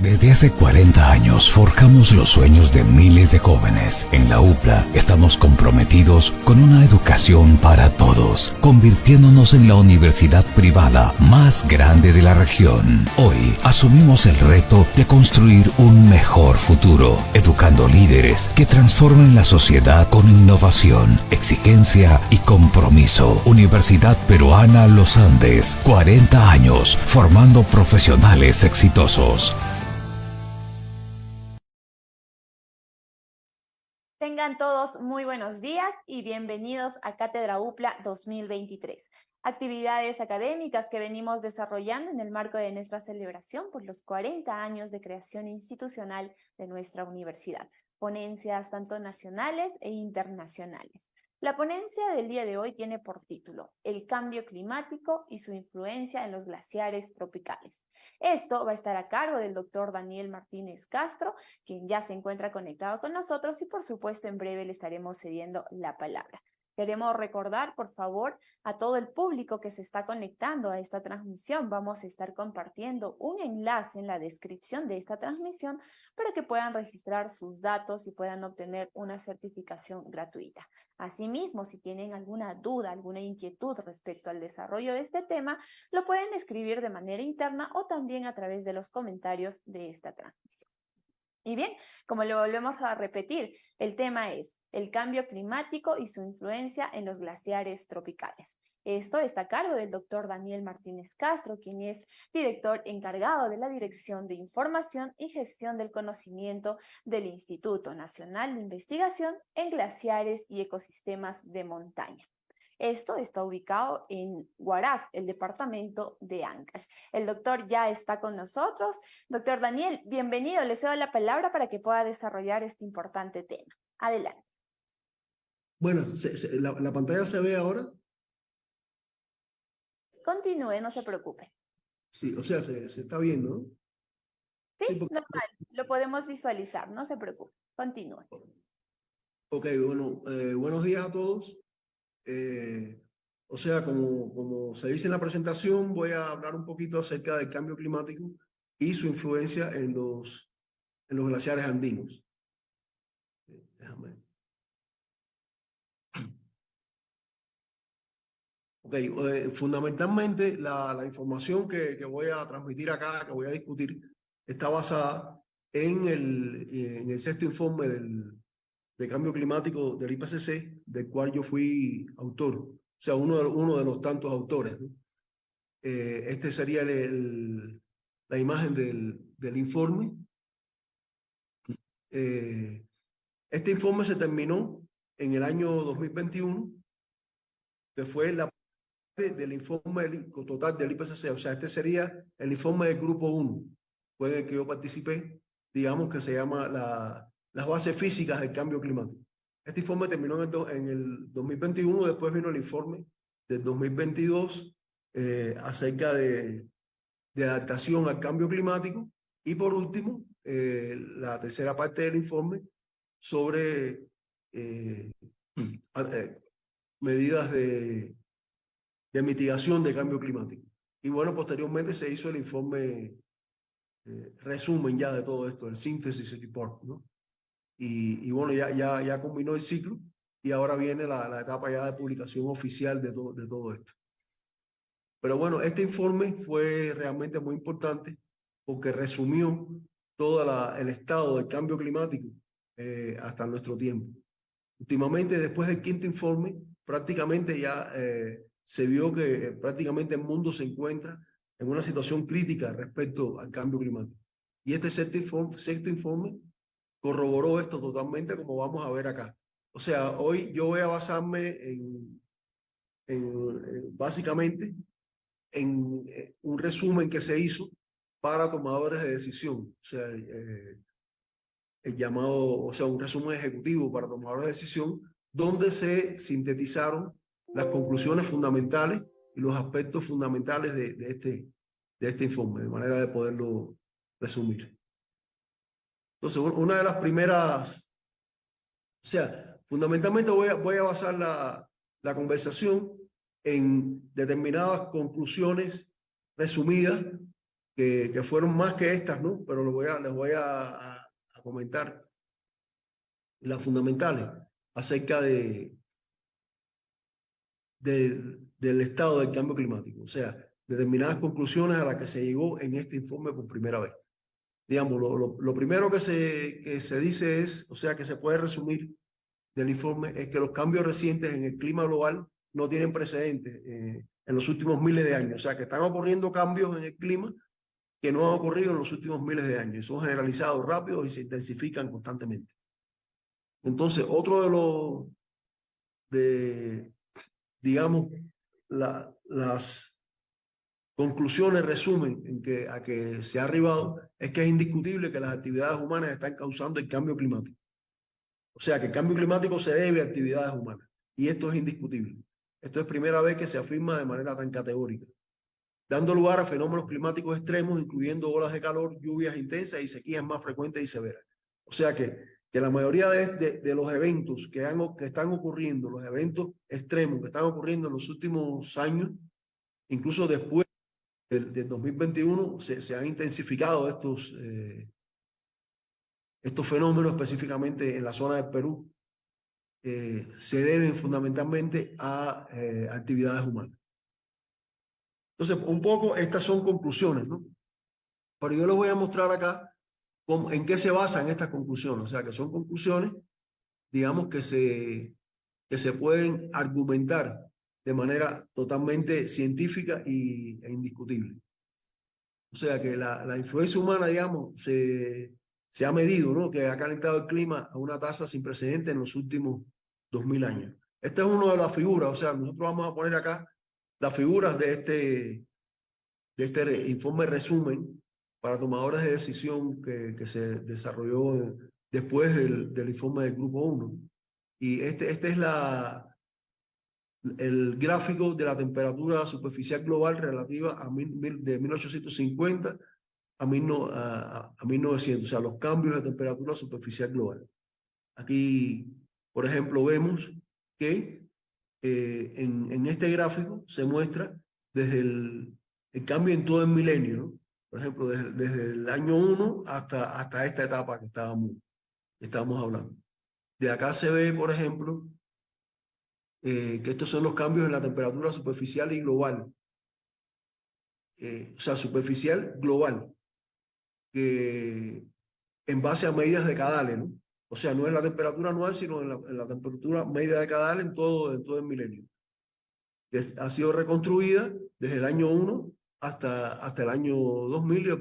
Desde hace 40 años forjamos los sueños de miles de jóvenes. En la UPLA estamos comprometidos con una educación para todos, convirtiéndonos en la universidad privada más grande de la región. Hoy asumimos el reto de construir un mejor futuro, educando líderes que transformen la sociedad con innovación, exigencia y compromiso. Universidad Peruana Los Andes, 40 años formando profesionales exitosos. Tengan todos muy buenos días y bienvenidos a Cátedra UPLA 2023. Actividades académicas que venimos desarrollando en el marco de nuestra celebración por los 40 años de creación institucional de nuestra universidad. Ponencias tanto nacionales e internacionales. La ponencia del día de hoy tiene por título El cambio climático y su influencia en los glaciares tropicales. Esto va a estar a cargo del doctor Daniel Martínez Castro, quien ya se encuentra conectado con nosotros y por supuesto en breve le estaremos cediendo la palabra. Queremos recordar, por favor, a todo el público que se está conectando a esta transmisión. Vamos a estar compartiendo un enlace en la descripción de esta transmisión para que puedan registrar sus datos y puedan obtener una certificación gratuita. Asimismo, si tienen alguna duda, alguna inquietud respecto al desarrollo de este tema, lo pueden escribir de manera interna o también a través de los comentarios de esta transmisión. Y bien, como lo volvemos a repetir, el tema es el cambio climático y su influencia en los glaciares tropicales. Esto está a cargo del doctor Daniel Martínez Castro, quien es director encargado de la Dirección de Información y Gestión del Conocimiento del Instituto Nacional de Investigación en Glaciares y Ecosistemas de Montaña. Esto está ubicado en Huaraz, el departamento de Ancash. El doctor ya está con nosotros. Doctor Daniel, bienvenido. Le cedo la palabra para que pueda desarrollar este importante tema. Adelante. Bueno, ¿la pantalla se ve ahora? Continúe, no se preocupe. Sí, o sea, se está viendo, ¿no? Sí, normal. Lo podemos visualizar, no se preocupe. Continúe. Ok, bueno, buenos días a todos. O sea, como se dice en la presentación, voy a hablar un poquito acerca del cambio climático y su influencia en los glaciares andinos. Déjame. Ok, fundamentalmente la información que voy a transmitir acá, que voy a discutir, está basada en el sexto informe de cambio climático del IPCC, del cual yo fui autor, o sea, uno de los tantos autores, ¿no? Este sería la imagen del informe. Este informe se terminó en el año 2021, que fue la parte del informe total del IPCC, o sea, este sería el informe del grupo 1, fue en el que yo participé, digamos que se llama las bases físicas del cambio climático. Este informe terminó en el 2021, después vino el informe del 2022 acerca de adaptación al cambio climático y por último la tercera parte del informe sobre medidas de mitigación de cambio climático. Y bueno, posteriormente se hizo el informe resumen ya de todo esto, el Synthesis Report, ¿no? Y bueno, ya combinó el ciclo y ahora viene la etapa ya de publicación oficial de todo esto. Pero bueno, este informe fue realmente muy importante porque resumió todo el estado del cambio climático hasta nuestro tiempo. Últimamente, después del quinto informe, prácticamente ya se vio que prácticamente el mundo se encuentra en una situación crítica respecto al cambio climático. Y este sexto informe corroboró esto totalmente, como vamos a ver acá. O sea, hoy yo voy a basarme básicamente en un resumen que se hizo para tomadores de decisión. O sea, el llamado, o sea, un resumen ejecutivo para tomadores de decisión, donde se sintetizaron las conclusiones fundamentales y los aspectos fundamentales de este informe, de manera de poderlo resumir. Entonces, una de las primeras, o sea, fundamentalmente voy a basar la conversación en determinadas conclusiones resumidas que fueron más que estas, ¿no? Pero les voy a comentar las fundamentales acerca del estado del cambio climático. O sea, determinadas conclusiones a las que se llegó en este informe por primera vez. Digamos, lo primero que se dice es, o sea, que se puede resumir del informe, es que los cambios recientes en el clima global no tienen precedentes en los últimos miles de años. O sea, que están ocurriendo cambios en el clima que no han ocurrido en los últimos miles de años. Son generalizados rápidos y se intensifican constantemente. Entonces, otro digamos, las conclusiones, resumen a que se ha arribado, es que es indiscutible que las actividades humanas están causando el cambio climático. O sea, que el cambio climático se debe a actividades humanas. Y esto es indiscutible. Esto es primera vez que se afirma de manera tan categórica, dando lugar a fenómenos climáticos extremos, incluyendo olas de calor, lluvias intensas y sequías más frecuentes y severas. O sea que la mayoría de los eventos que están ocurriendo, los eventos extremos que están ocurriendo en los últimos años, incluso después del 2021, se han intensificado estos fenómenos, específicamente en la zona del Perú, se deben fundamentalmente a actividades humanas. Entonces, un poco estas son conclusiones, ¿no? Pero yo les voy a mostrar acá en qué se basan estas conclusiones. O sea, que son conclusiones, digamos, que se pueden argumentar de manera totalmente científica e indiscutible. O sea, que la influencia humana, digamos, se ha medido, ¿no? Que ha calentado el clima a una tasa sin precedentes en los últimos 2000 años. Esta es una de las figuras. O sea, nosotros vamos a poner acá las figuras de este informe resumen para tomadores de decisión que se desarrolló después del informe del Grupo 1. Y este es el gráfico de la temperatura superficial global relativa de 1850 a 1900, o sea, los cambios de temperatura superficial global. Aquí, por ejemplo, vemos que en este gráfico se muestra desde el cambio en todo el milenio, ¿no? Por ejemplo, desde el año 1 hasta esta etapa que estábamos hablando. De acá se ve, por ejemplo, que estos son los cambios en la temperatura superficial y global. O sea, superficial global, que en base a medidas decadales, ¿no? O sea, no es la temperatura anual, sino en la temperatura media decadal en todo el milenio. Ha sido reconstruida desde el año 1 hasta el año 2000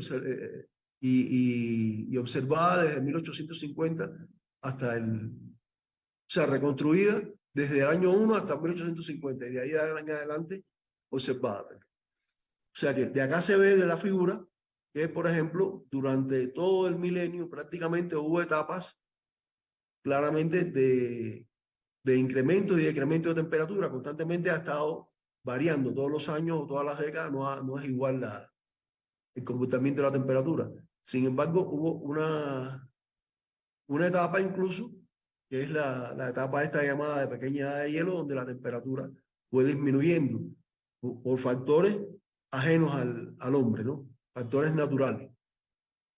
y observada desde 1850 hasta o sea, reconstruida desde el año 1 hasta 1850 y de ahí en adelante observada. O sea que de acá se ve de la figura que, por ejemplo, durante todo el milenio prácticamente hubo etapas claramente de incremento y decremento de temperatura. Constantemente ha estado variando todos los años o todas las décadas, no es igual el comportamiento de la temperatura. Sin embargo, hubo una etapa incluso, que es la etapa esta llamada de pequeña edad de hielo, donde la temperatura fue disminuyendo por factores ajenos al hombre, ¿no? Factores naturales.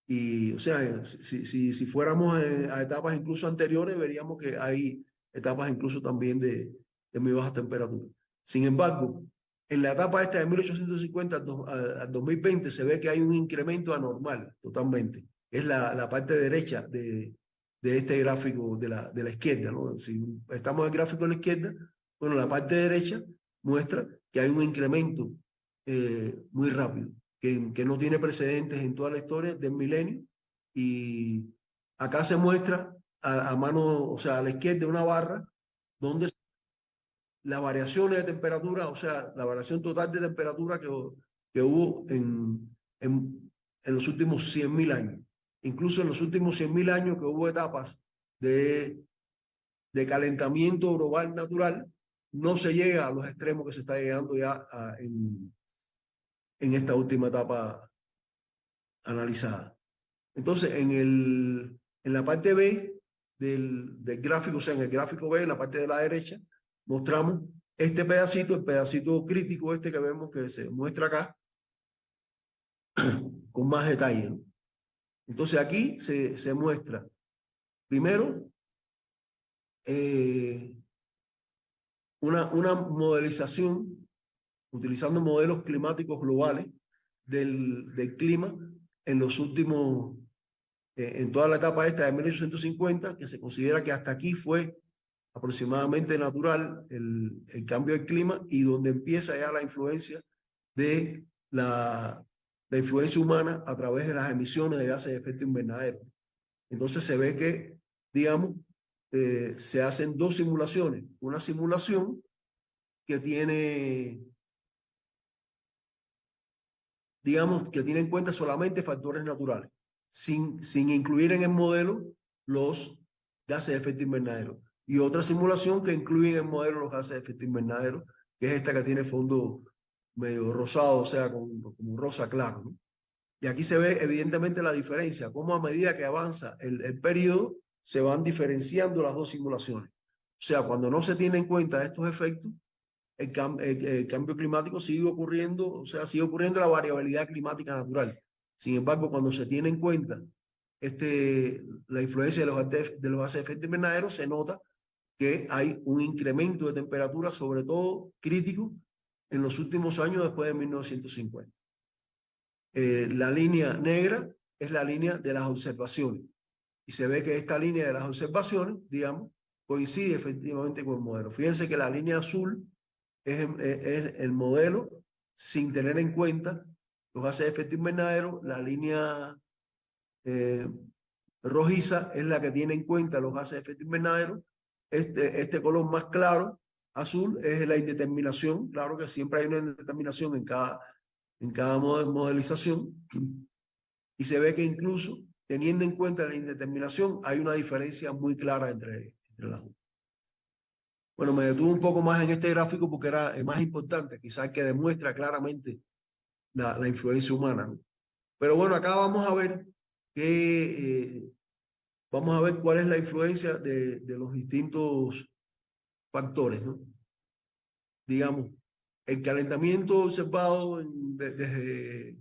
Y, o sea, si fuéramos a etapas incluso anteriores, veríamos que hay etapas incluso también de muy bajas temperaturas. Sin embargo, en la etapa esta de 1850 al 2020 se ve que hay un incremento anormal totalmente. Es la parte derecha de este gráfico de la izquierda, ¿no? Si estamos en el gráfico de la izquierda, bueno, la parte derecha muestra que hay un incremento muy rápido, que no tiene precedentes en toda la historia del milenio. Y acá se muestra a mano, o sea, a la izquierda una barra donde las variaciones de temperatura, o sea, la variación total de temperatura que hubo en los últimos 100.000 años. Incluso en los últimos 100.000 años que hubo etapas de calentamiento global natural, no se llega a los extremos que se está llegando ya en esta última etapa analizada. Entonces, en la parte B del gráfico, o sea, en el gráfico B, en la parte de la derecha, mostramos este pedacito, el pedacito crítico este que vemos que se muestra acá, con más detalle, ¿no? Entonces aquí se muestra, primero, una modelización utilizando modelos climáticos globales del clima en los últimos, en toda la etapa esta de 1850, que se considera que hasta aquí fue aproximadamente natural el cambio del clima y donde empieza ya la influencia de la influencia humana a través de las emisiones de gases de efecto invernadero. Entonces se ve que, digamos, se hacen dos simulaciones. Una simulación que tiene, digamos, que tiene en cuenta solamente factores naturales, sin incluir en el modelo los gases de efecto invernadero. Y otra simulación que incluye en el modelo los gases de efecto invernadero, que es esta que tiene fondo medio rosado, o sea, como rosa claro, ¿no? Y aquí se ve evidentemente la diferencia, cómo a medida que avanza el periodo, se van diferenciando las dos simulaciones. O sea, cuando no se tiene en cuenta estos efectos, el cambio climático sigue ocurriendo, o sea, sigue ocurriendo la variabilidad climática natural. Sin embargo, cuando se tiene en cuenta la influencia de los gases de efecto invernadero, se nota que hay un incremento de temperatura, sobre todo crítico, en los últimos años después de 1950. La línea negra es la línea de las observaciones. Y se ve que esta línea de las observaciones, digamos, coincide efectivamente con el modelo. Fíjense que la línea azul es el modelo sin tener en cuenta los gases de efecto invernadero. La línea rojiza es la que tiene en cuenta los gases de efecto invernadero. Este color más claro, azul, es la indeterminación. Claro que siempre hay una indeterminación en cada modelización. Y se ve que incluso teniendo en cuenta la indeterminación, hay una diferencia muy clara entre las dos. Bueno, me detuve un poco más en este gráfico porque era el más importante, quizás que demuestra claramente la influencia humana, ¿no? Pero bueno, acá vamos a ver cuál es la influencia de los distintos factores, ¿no? Digamos, el calentamiento observado desde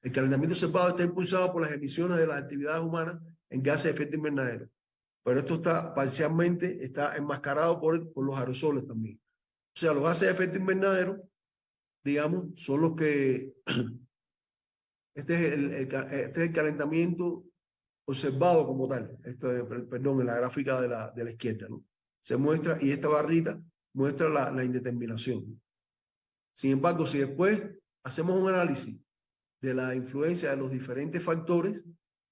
el calentamiento observado está impulsado por las emisiones de las actividades humanas en gases de efecto invernadero. Pero esto está parcialmente enmascarado por los aerosoles también. O sea, los gases de efecto invernadero, digamos, son los que... Este es el calentamiento observado como tal. Perdón, en la gráfica de la izquierda, ¿no? Se muestra, y esta barrita muestra la indeterminación. Sin embargo, si después hacemos un análisis de la influencia de los diferentes factores,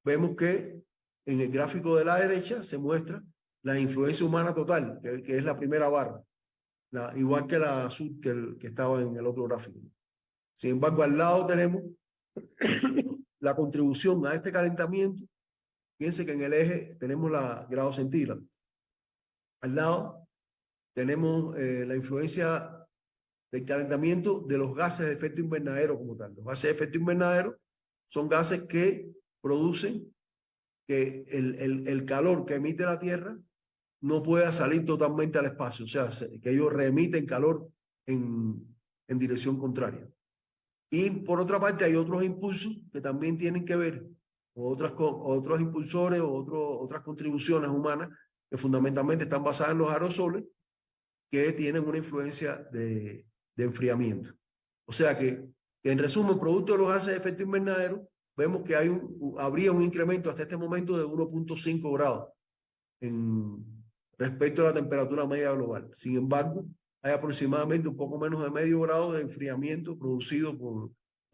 vemos que en el gráfico de la derecha se muestra la influencia humana total, que es la primera barra, igual que la azul que estaba en el otro gráfico. Sin embargo, al lado tenemos la contribución a este calentamiento. Fíjense que en el eje tenemos la grado centígrado. Al lado tenemos la influencia del calentamiento de los gases de efecto invernadero como tal. Los gases de efecto invernadero son gases que producen que el calor que emite la Tierra no pueda salir totalmente al espacio, o sea, que ellos reemiten calor en dirección contraria. Y por otra parte hay otros impulsos que también tienen que ver con otros impulsores o otras contribuciones humanas que fundamentalmente están basadas en los aerosoles que tienen una influencia de enfriamiento. O sea que en resumen, producto de los gases de efecto invernadero, vemos que habría un incremento hasta este momento de 1.5 grados respecto a la temperatura media global. Sin embargo, hay aproximadamente un poco menos de medio grado de enfriamiento producido por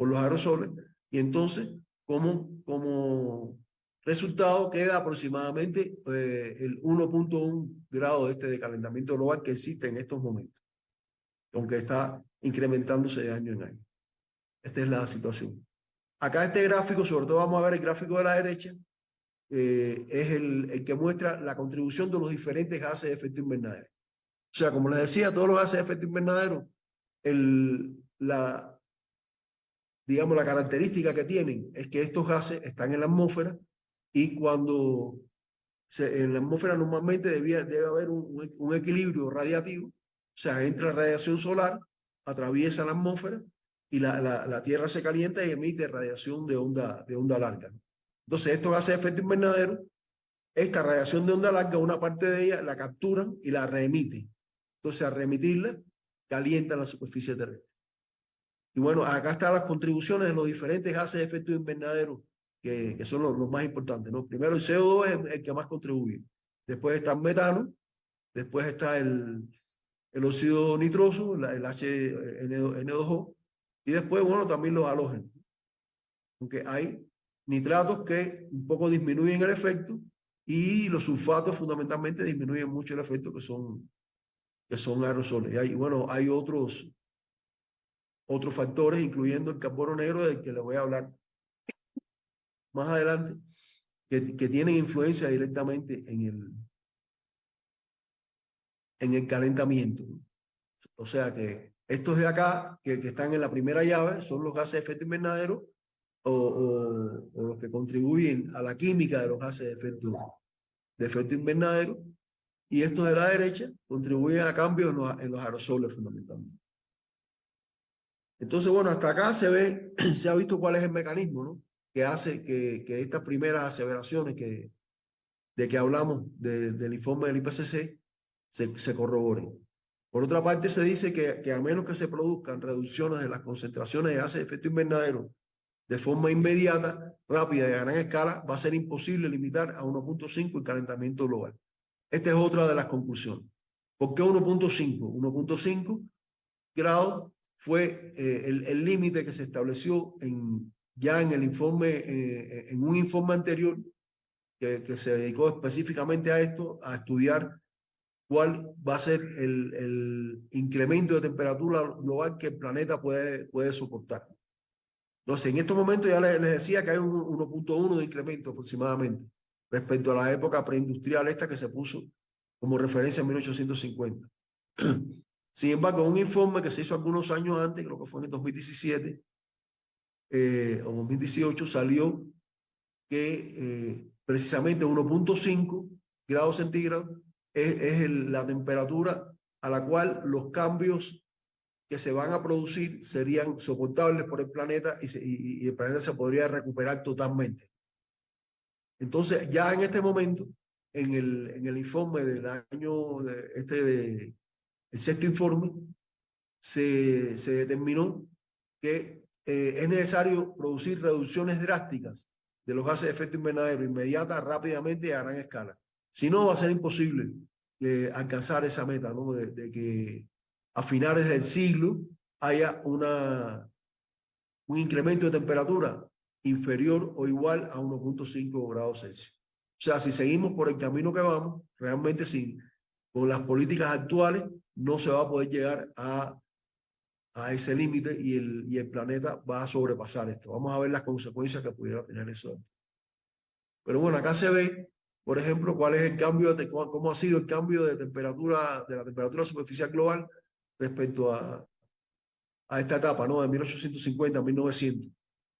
los aerosoles, y entonces como resultado queda aproximadamente el 1.1 grado de calentamiento global que existe en estos momentos, aunque está incrementándose de año en año. Esta es la situación. Acá este gráfico, sobre todo vamos a ver el gráfico de la derecha, es el que muestra la contribución de los diferentes gases de efecto invernadero. O sea, como les decía, todos los gases de efecto invernadero, digamos, la característica que tienen es que estos gases están en la atmósfera y cuando en la atmósfera normalmente debe haber un equilibrio radiativo, o sea, entra radiación solar, atraviesa la atmósfera y la Tierra se calienta y emite radiación de onda larga, ¿no? Entonces, estos gases de efecto invernadero, esta radiación de onda larga, una parte de ella la capturan y la reemiten. Entonces, al reemitirla, calientan la superficie terrestre. Y bueno, acá están las contribuciones de los diferentes gases de efecto invernadero que son los más importantes, ¿no? Primero, el CO2 es el que más contribuye. Después está el metano, después está el óxido nitroso, el N2O, y después, bueno, también los halógenos. Aunque hay nitratos que un poco disminuyen el efecto y los sulfatos fundamentalmente disminuyen mucho el efecto, que son aerosoles. Y hay, bueno, hay otros factores, incluyendo el carbono negro, del que les voy a hablar más adelante, que tienen influencia directamente en el calentamiento. O sea que estos de acá, que están en la primera llave, son los gases de efecto invernadero o los que contribuyen a la química de los gases de efecto invernadero. Y estos de la derecha contribuyen a cambios en los aerosoles fundamentalmente. Entonces, bueno, hasta acá se ha visto cuál es el mecanismo, ¿no?, que hace que estas primeras aseveraciones de que hablamos del informe del IPCC se corroboren. Por otra parte, se dice que a menos que se produzcan reducciones de las concentraciones de gases de efecto invernadero de forma inmediata, rápida y a gran escala, va a ser imposible limitar a 1.5 el calentamiento global. Esta es otra de las conclusiones. ¿Por qué 1.5? 1.5 grados fue el límite que se estableció ya en el informe, en un informe anterior que se dedicó específicamente a esto, a estudiar cuál va a ser el incremento de temperatura global que el planeta puede soportar. Entonces, en estos momentos ya les decía que hay un 1.1 de incremento aproximadamente respecto a la época preindustrial esta que se puso como referencia en 1850. Sin embargo, un informe que se hizo algunos años antes, creo que fue en el 2017 o 2018, salió que precisamente 1.5 grados centígrados es la temperatura a la cual los cambios que se van a producir serían soportables por el planeta y el planeta se podría recuperar totalmente. Entonces, ya en este momento, en el informe del año, el sexto informe, se determinó que es necesario producir reducciones drásticas de los gases de efecto invernadero inmediatas, rápidamente y a gran escala. Si no, va a ser imposible alcanzar esa meta, ¿no?, de que a finales del siglo haya un incremento de temperatura inferior o igual a 1.5 grados Celsius. O sea, si seguimos por el camino que vamos, realmente con las políticas actuales no se va a poder llegar a ese límite y el planeta va a sobrepasar esto. Vamos a ver las consecuencias que pudiera tener eso. Pero bueno, acá se ve, por ejemplo, cuál es el cambio, cómo ha sido el cambio de temperatura, de la temperatura superficial global respecto a esta etapa, ¿no?, de 1850 a 1900,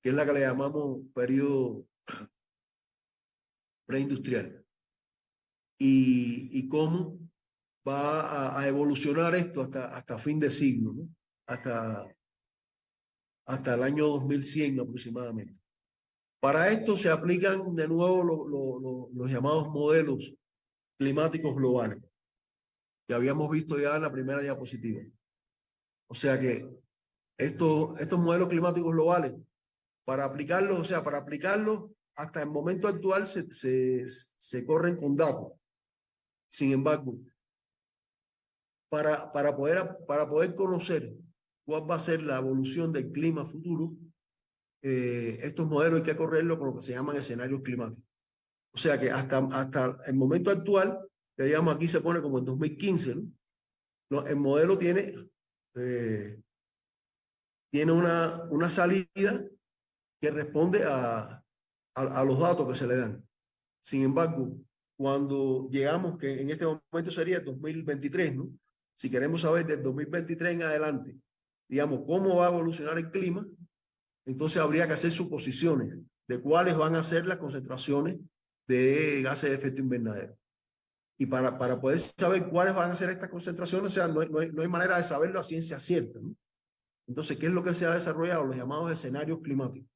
que es la que le llamamos periodo preindustrial. Y cómo va a evolucionar esto hasta fin de siglo, ¿no?, hasta el año 2100 aproximadamente. Para esto se aplican de nuevo los llamados modelos climáticos globales, que habíamos visto ya en la primera diapositiva. O sea que estos modelos climáticos globales, para aplicarlos hasta el momento actual se corren con datos. Sin embargo, para poder conocer cuál va a ser la evolución del clima futuro, estos modelos hay que correrlos con lo que se llaman escenarios climáticos. O sea que hasta el momento actual, que digamos aquí se pone como en 2015, ¿no? El modelo tiene una salida que responde a los datos que se le dan. Sin embargo, cuando llegamos, que en este momento sería el 2023, ¿no?, si queremos saber del 2023 en adelante, digamos, cómo va a evolucionar el clima, entonces habría que hacer suposiciones de cuáles van a ser las concentraciones de gases de efecto invernadero. Y para poder saber cuáles van a ser estas concentraciones, o sea, no hay manera de saberlo a ciencia cierta, ¿no? Entonces, ¿qué es lo que se ha desarrollado? Los llamados escenarios climáticos.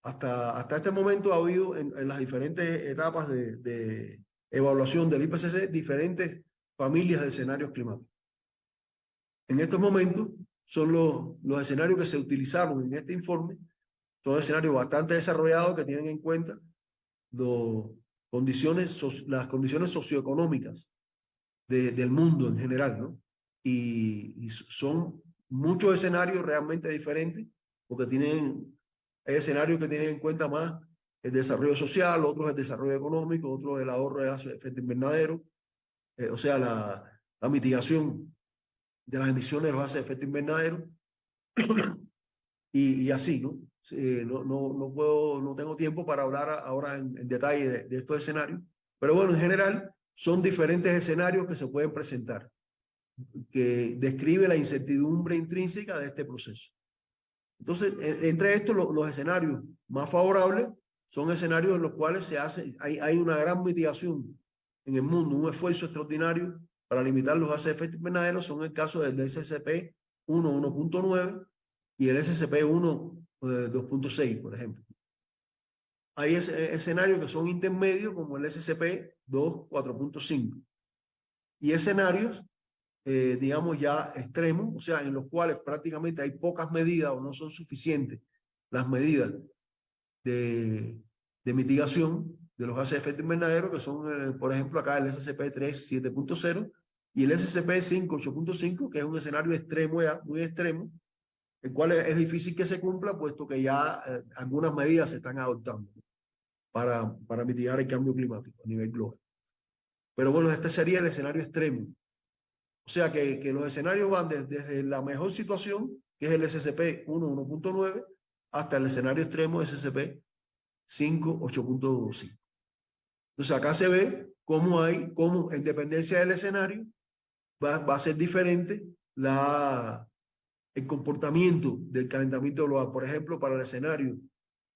Hasta este momento ha habido en las diferentes etapas de evaluación del IPCC diferentes familias de escenarios climáticos. En estos momentos son los escenarios que se utilizaron en este informe, son escenarios bastante desarrollados que tienen en cuenta las condiciones socioeconómicas del mundo en general, ¿no? Y son muchos escenarios realmente diferentes, porque hay escenarios que tienen en cuenta más el desarrollo social, otros el desarrollo económico, otros el ahorro de gases de efecto invernadero, o sea, la mitigación de las emisiones de los gases de efecto invernadero, y así, ¿no? No tengo tiempo para hablar ahora en detalle de estos escenarios, pero bueno, en general son diferentes escenarios que se pueden presentar, que describe la incertidumbre intrínseca de este proceso. Entonces, entre estos, los escenarios más favorables son escenarios en los cuales hay una gran mitigación en el mundo, un esfuerzo extraordinario para limitar los gases de efecto invernadero. Son el caso del SCP 1.9 y el SCP-1 2.6, por ejemplo. Hay escenarios que son intermedios, como el SCP-2 4.5. Y escenarios, digamos, ya extremos, o sea, en los cuales prácticamente hay pocas medidas o no son suficientes las medidas de mitigación de los gases de efecto invernadero, que son, por ejemplo, acá el SCP-3 7.0 y el SCP-5 8.5, que es un escenario extremo ya, muy extremo, el cual es difícil que se cumpla, puesto que ya algunas medidas se están adoptando para mitigar el cambio climático a nivel global. Pero bueno, este sería el escenario extremo. O sea que los escenarios van desde la mejor situación, que es el SCP-1 1.9, hasta el escenario extremo SCP-5 8.5. Entonces acá se ve cómo en dependencia del escenario va a ser diferente el comportamiento del calentamiento global. Por ejemplo, para los escenarios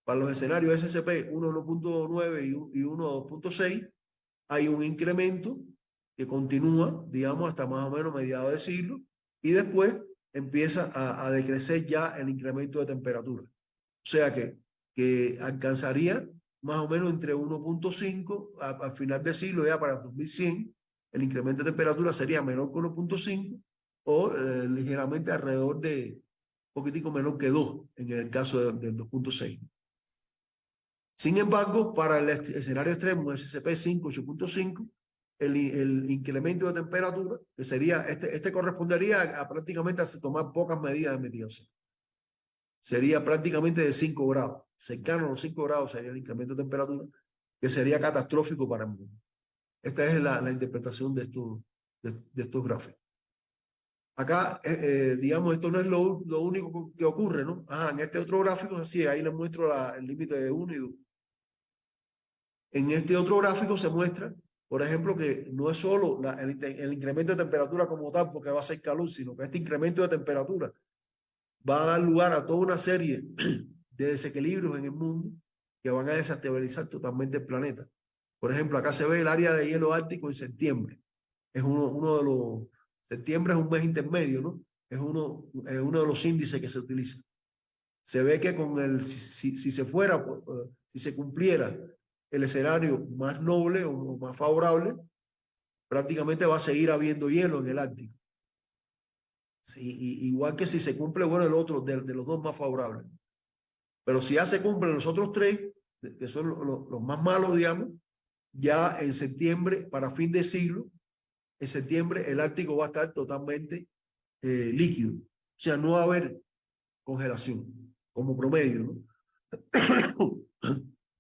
SCP 1.9 y 1.6 hay un incremento que continúa, digamos, hasta más o menos mediados de siglo, y después empieza a decrecer ya el incremento de temperatura. O sea que alcanzaría más o menos entre 1.5 al final del siglo, ya para 2100, el incremento de temperatura sería menor que 1.5 o ligeramente alrededor de un poquitico menor que 2 en el caso del 2.6. Sin embargo, para el escenario extremo SCP-5 8.5, el incremento de temperatura, que sería, este correspondería a prácticamente a tomar pocas medidas de mitigación. Sería prácticamente de 5 grados, cercano a los 5 grados sería el incremento de temperatura, que sería catastrófico para el mundo. Esta es la interpretación de estos gráficos. Acá, digamos, esto no es lo único que ocurre, ¿no? En este otro gráfico, así, ahí les muestro el límite de 1 y 2. En este otro gráfico se muestra, por ejemplo, que no es solo el incremento de temperatura como tal, porque va a ser calor, sino que este incremento de temperatura va a dar lugar a toda una serie de desequilibrios en el mundo que van a desestabilizar totalmente el planeta. Por ejemplo, acá se ve el área de hielo ártico en septiembre. Septiembre es un mes intermedio, ¿no? Es uno de los índices que se utiliza. Se ve que si se cumpliera el escenario más noble o más favorable, prácticamente va a seguir habiendo hielo en el Ártico. Sí, igual que si se cumple, bueno, el otro de los dos más favorables. Pero si ya se cumplen los otros tres, que son los más malos, digamos, ya en septiembre, para fin de siglo, en septiembre el Ártico va a estar totalmente líquido. O sea, no va a haber congelación como promedio, ¿no?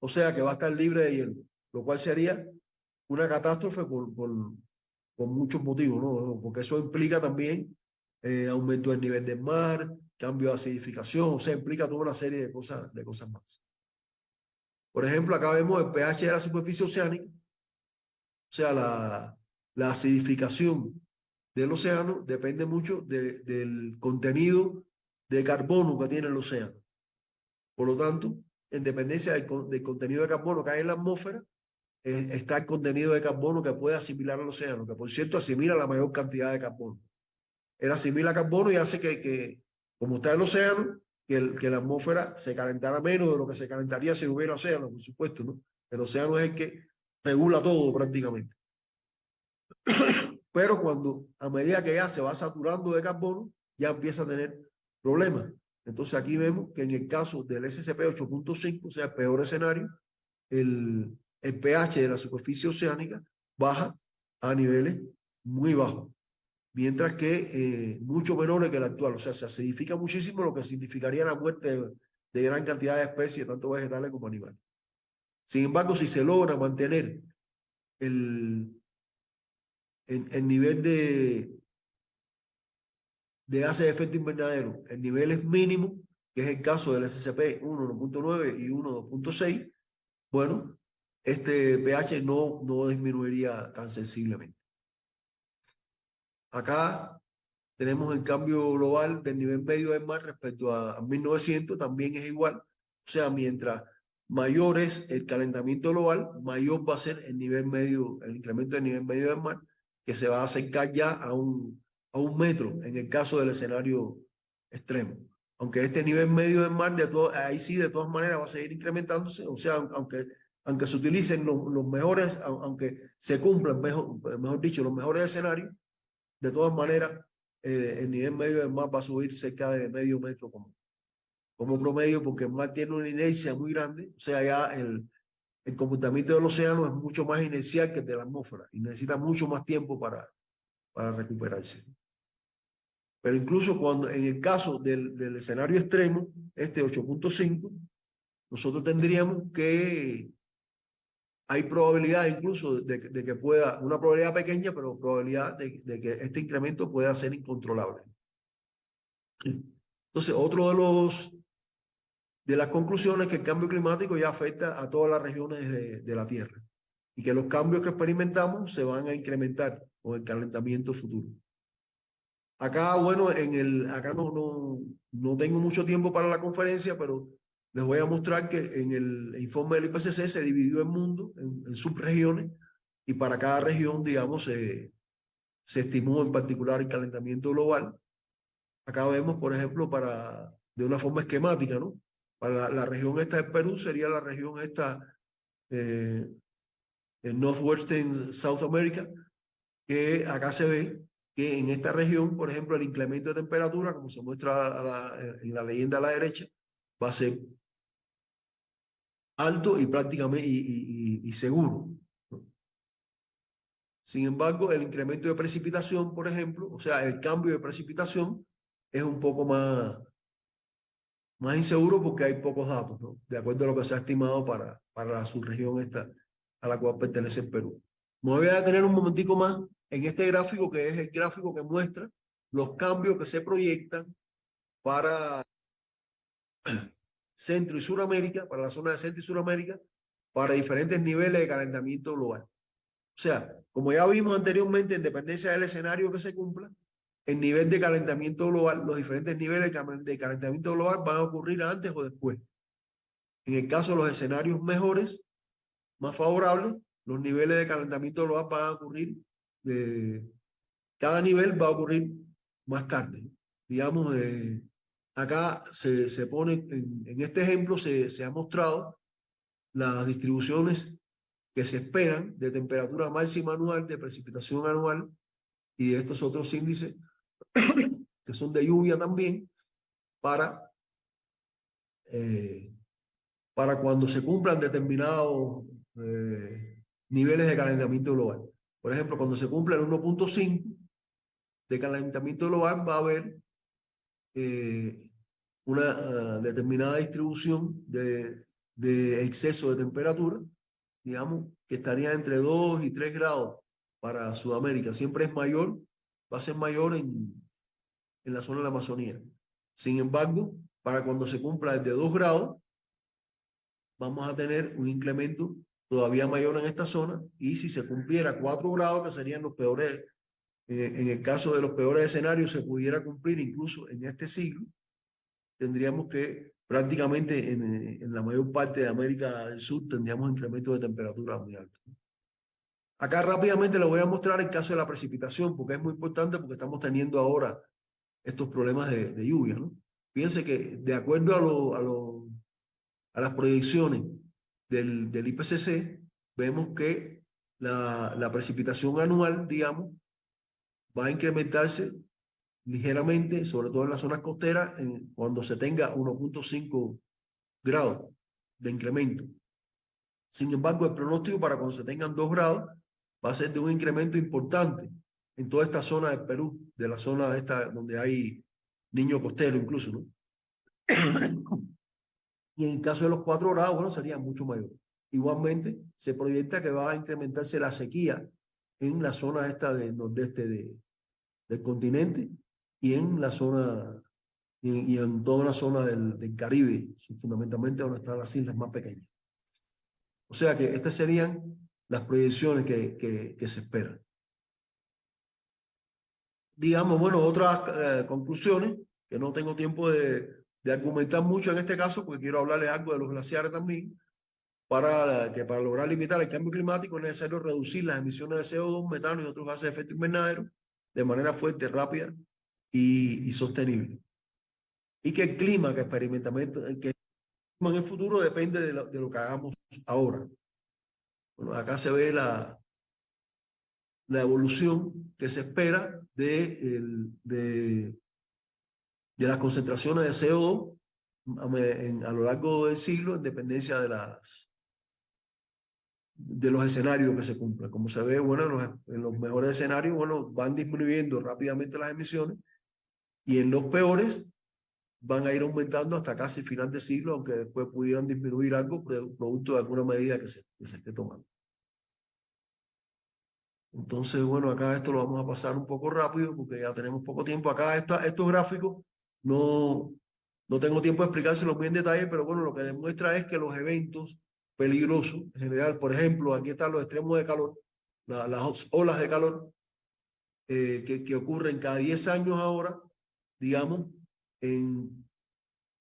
O sea que va a estar libre de hielo, lo cual sería una catástrofe por muchos motivos, ¿no? Porque eso implica también aumento del nivel del mar, cambio de acidificación, o sea, implica toda una serie de cosas más. Por ejemplo, acá vemos el pH de la superficie oceánica, o sea, la acidificación del océano depende mucho del contenido de carbono que tiene el océano. Por lo tanto, en dependencia del contenido de carbono que hay en la atmósfera, está el contenido de carbono que puede asimilar al océano, que por cierto asimila la mayor cantidad de carbono. Él asimila carbono y hace que como está el océano, que la atmósfera se calentara menos de lo que se calentaría si no hubiera océano, por supuesto, ¿no? El océano es el que regula todo prácticamente. Pero cuando, a medida que ya se va saturando de carbono, ya empieza a tener problemas. Entonces aquí vemos que en el caso del SCP 8.5, o sea, el peor escenario, el pH de la superficie oceánica baja a niveles muy bajos, mientras que mucho menores que el actual. O sea, se acidifica muchísimo, lo que significaría la muerte de gran cantidad de especies, tanto vegetales como animales. Sin embargo, si se logra mantener el nivel de gases de efecto invernadero en niveles mínimos, que es el caso del SCP 1.9 y 1.6, bueno, este pH no disminuiría tan sensiblemente. Acá tenemos el cambio global del nivel medio del mar respecto a 1900, también es igual. O sea, mientras mayor es el calentamiento global, mayor va a ser el nivel medio, el incremento del nivel medio del mar, que se va a acercar ya a un metro en el caso del escenario extremo. Aunque este nivel medio del mar, ahí sí, de todas maneras, va a seguir incrementándose. O sea, aunque se utilicen los mejores, aunque se cumplan, mejor dicho, los mejores escenarios, de todas maneras, el nivel medio del mar va a subir cerca de medio metro como promedio, porque el mar tiene una inercia muy grande. O sea, ya el comportamiento del océano es mucho más inercial que el de la atmósfera y necesita mucho más tiempo para recuperarse. Pero incluso cuando en el caso del escenario extremo, este 8.5, nosotros tendríamos que hay probabilidad incluso de que pueda, una probabilidad pequeña, pero probabilidad de que este incremento pueda ser incontrolable. Entonces, otro de las conclusiones es que el cambio climático ya afecta a todas las regiones de la Tierra y que los cambios que experimentamos se van a incrementar con el calentamiento futuro. Acá, bueno, acá no tengo mucho tiempo para la conferencia, pero les voy a mostrar que en el informe del IPCC se dividió el mundo en subregiones y para cada región, digamos, se estimó en particular el calentamiento global. Acá vemos, por ejemplo, de una forma esquemática, ¿no? Para la región esta de Perú sería la región esta en Northwestern South America, que acá se ve que en esta región, por ejemplo, el incremento de temperatura, como se muestra en la leyenda a la derecha, va a ser alto y prácticamente y seguro, ¿no? Sin embargo, el incremento de precipitación, por ejemplo, o sea, el cambio de precipitación es un poco más inseguro porque hay pocos datos, ¿no? De acuerdo a lo que se ha estimado para la subregión esta a la cual pertenece el Perú. Me voy a detener un momentico más en este gráfico, que es el gráfico que muestra los cambios que se proyectan para Centro y Suramérica, para la zona de Centro y Suramérica, para diferentes niveles de calentamiento global. O sea, como ya vimos anteriormente, en dependencia del escenario que se cumpla, el nivel de calentamiento global, los diferentes niveles de calentamiento global van a ocurrir antes o después. En el caso de los escenarios mejores, más favorables, los niveles de calentamiento global van a ocurrir, cada nivel va a ocurrir más tarde. Digamos, acá se pone, en este ejemplo se ha mostrado las distribuciones que se esperan de temperatura máxima anual, de precipitación anual y de estos otros índices que son de lluvia también para cuando se cumplan determinados niveles de calentamiento global. Por ejemplo, cuando se cumpla el 1.5 de calentamiento global, va a haber una determinada distribución de exceso de temperatura, digamos, que estaría entre 2 y 3 grados para Sudamérica. Siempre es mayor, va a ser mayor en la zona de la Amazonía. Sin embargo, para cuando se cumpla el de 2 grados, vamos a tener un incremento todavía mayor en esta zona, y si se cumpliera 4 grados, que serían los peores, en el caso de los peores escenarios, se pudiera cumplir incluso en este siglo, tendríamos que prácticamente en la mayor parte de América del Sur tendríamos incrementos de temperatura muy altos. Acá rápidamente les voy a mostrar el caso de la precipitación, porque es muy importante, porque estamos teniendo ahora estos problemas de lluvia, ¿no? Fíjense que de acuerdo a las proyecciones del IPCC, vemos que la precipitación anual, digamos, va a incrementarse ligeramente, sobre todo en las zonas costeras, cuando se tenga 1.5 grados de incremento. Sin embargo, el pronóstico para cuando se tengan 2 grados va a ser de un incremento importante en toda esta zona del Perú, de la zona esta donde hay niño costero incluso, ¿no? Y en el caso de los 4 grados, bueno, sería mucho mayor. Igualmente, se proyecta que va a incrementarse la sequía en la zona esta del nordeste del continente y en la zona y en toda la zona del Caribe, fundamentalmente donde están las islas más pequeñas. O sea que estas serían las proyecciones que se esperan. Digamos, bueno, otras conclusiones, que no tengo tiempo de argumentar mucho en este caso, porque quiero hablarles algo de los glaciares también, para lograr limitar el cambio climático es necesario reducir las emisiones de CO2, metano y otros gases de efecto invernadero de manera fuerte, rápida y sostenible. Y que el clima que experimentamos en el futuro depende de lo que hagamos ahora. Bueno, acá se ve la evolución que se espera de las concentraciones de CO2 a lo largo del siglo en dependencia de los escenarios que se cumplen. Como se ve, bueno, en los mejores escenarios, bueno, van disminuyendo rápidamente las emisiones y en los peores van a ir aumentando hasta casi final de siglo, aunque después pudieran disminuir algo producto de alguna medida que se esté tomando. Entonces, bueno, acá esto lo vamos a pasar un poco rápido porque ya tenemos poco tiempo. Acá estos gráficos no tengo tiempo de explicárselos muy en detalle, pero bueno, lo que demuestra es que los eventos peligrosos, en general, por ejemplo, aquí están los extremos de calor, las olas de calor que ocurren cada 10 años ahora, digamos,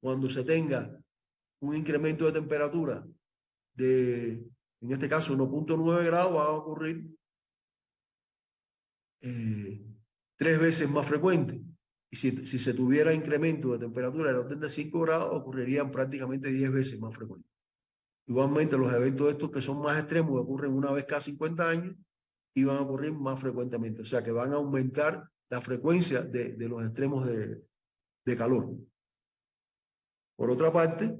cuando se tenga un incremento de temperatura en este caso, 1.9 grados, va a ocurrir 3 veces más frecuente. Y si se tuviera incremento de temperatura del orden de 5 grados, ocurrirían prácticamente 10 veces más frecuentes. Igualmente, los eventos estos que son más extremos ocurren una vez cada 50 años y van a ocurrir más frecuentemente. O sea que van a aumentar la frecuencia de los extremos de calor. Por otra parte,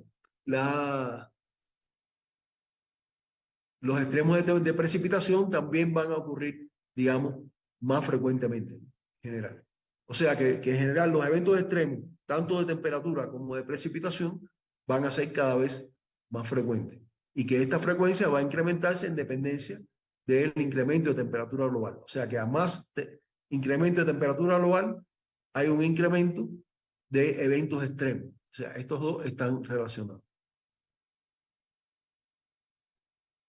los extremos de precipitación también van a ocurrir, digamos, más frecuentemente en general. O sea que en general los eventos extremos, tanto de temperatura como de precipitación, van a ser cada vez más frecuentes. Y que esta frecuencia va a incrementarse en dependencia del incremento de temperatura global. O sea que a más incremento de temperatura global, hay un incremento de eventos extremos. O sea, estos dos están relacionados.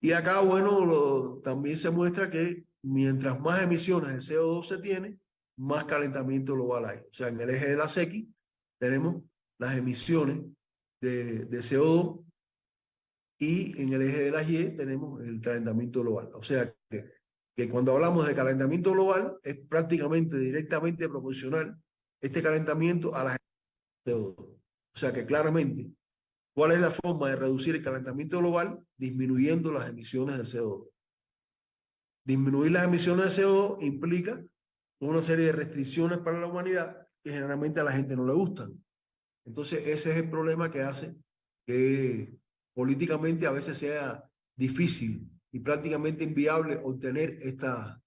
Y acá, bueno, también se muestra que mientras más emisiones de CO2 se tiene, más calentamiento global hay. O sea, en el eje de la X tenemos las emisiones de CO2 y en el eje de la Y tenemos el calentamiento global. O sea, que cuando hablamos de calentamiento global es prácticamente directamente proporcional este calentamiento a las emisiones de CO2. O sea, que claramente, ¿cuál es la forma de reducir el calentamiento global? Disminuyendo las emisiones de CO2. Disminuir las emisiones de CO2 implica una serie de restricciones para la humanidad que generalmente a la gente no le gustan. Entonces, ese es el problema que hace que políticamente a veces sea difícil y prácticamente inviable obtener estas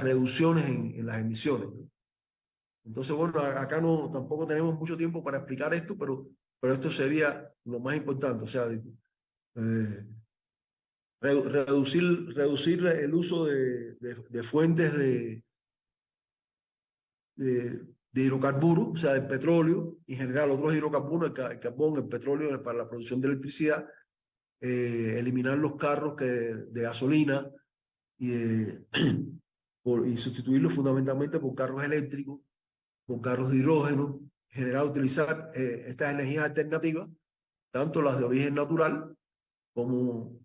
reducciones en las emisiones, ¿no? Entonces, bueno, acá tampoco tenemos mucho tiempo para explicar esto, pero esto sería lo más importante. O sea, reducir el uso de fuentes de hidrocarburos, o sea, del petróleo, en general otros hidrocarburos, el carbón, el petróleo para la producción de electricidad, eliminar los carros de gasolina y sustituirlos fundamentalmente por carros eléctricos, por carros de hidrógeno, en general utilizar estas energías alternativas, tanto las de origen natural como, o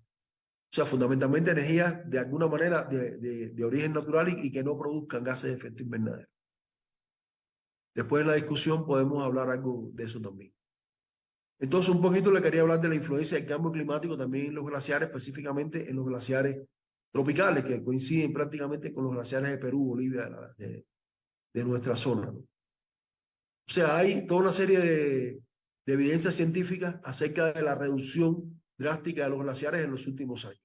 sea, fundamentalmente energías de alguna manera de origen natural y que no produzcan gases de efecto invernadero. Después en la discusión podemos hablar algo de eso también. Entonces, un poquito le quería hablar de la influencia del cambio climático también en los glaciares, específicamente en los glaciares tropicales, que coinciden prácticamente con los glaciares de Perú, Bolivia, de nuestra zona, ¿no? O sea, hay toda una serie de evidencias científicas acerca de la reducción drástica de los glaciares en los últimos años.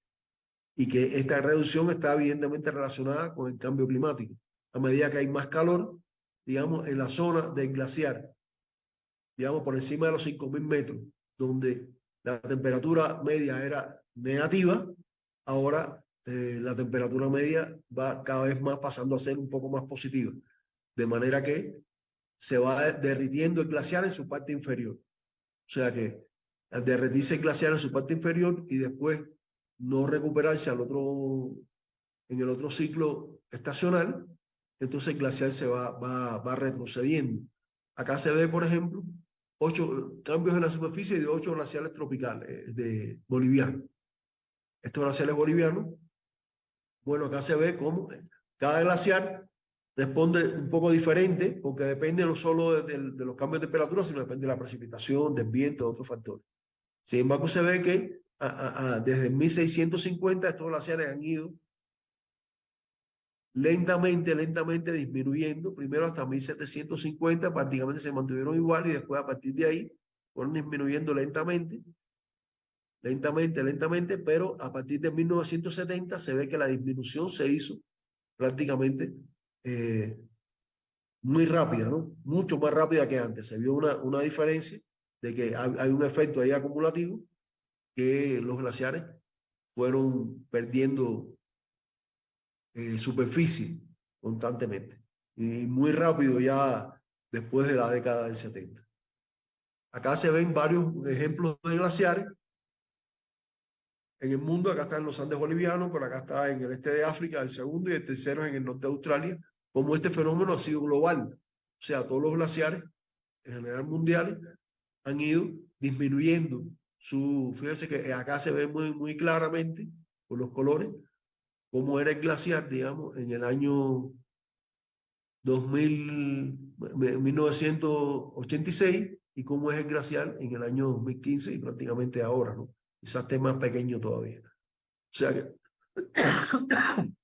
Y que esta reducción está evidentemente relacionada con el cambio climático. A medida que hay más calor, digamos, en la zona del glaciar, digamos, por encima de los 5.000 metros, donde la temperatura media era negativa, ahora la temperatura media va cada vez más pasando a ser un poco más positiva. De manera que se va derritiendo el glaciar en su parte inferior. O sea que al derretirse el glaciar en su parte inferior y después no recuperarse en el otro ciclo estacional, entonces el glaciar se va retrocediendo. Acá se ve, por ejemplo, 8 cambios en la superficie de 8 glaciares tropicales bolivianos. Estos glaciares bolivianos, bueno, acá se ve cómo cada glaciar responde un poco diferente, porque depende no solo de los cambios de temperatura, sino depende de la precipitación, del viento, de otros factores. Sin embargo, se ve que desde 1650 estos glaciares han ido lentamente disminuyendo. Primero hasta 1750 prácticamente se mantuvieron igual y después a partir de ahí fueron disminuyendo lentamente, pero a partir de 1970 se ve que la disminución se hizo prácticamente muy rápida, ¿no? Mucho más rápida que antes. Se vio una diferencia de que hay un efecto ahí acumulativo, que los glaciares fueron perdiendo superficie constantemente. Y muy rápido ya después de la década del 70. Acá se ven varios ejemplos de glaciares en el mundo. Acá están los Andes bolivianos, por acá está en el este de África, el segundo, y el tercero en el norte de Australia. Como este fenómeno ha sido global. O sea, todos los glaciares, en general mundiales, han ido disminuyendo fíjense que acá se ve muy claramente, por los colores, cómo era el glaciar, digamos, en el año 1986 y cómo es el glaciar en el año 2015 y prácticamente ahora, ¿no? Quizás esté más pequeño todavía. O sea que,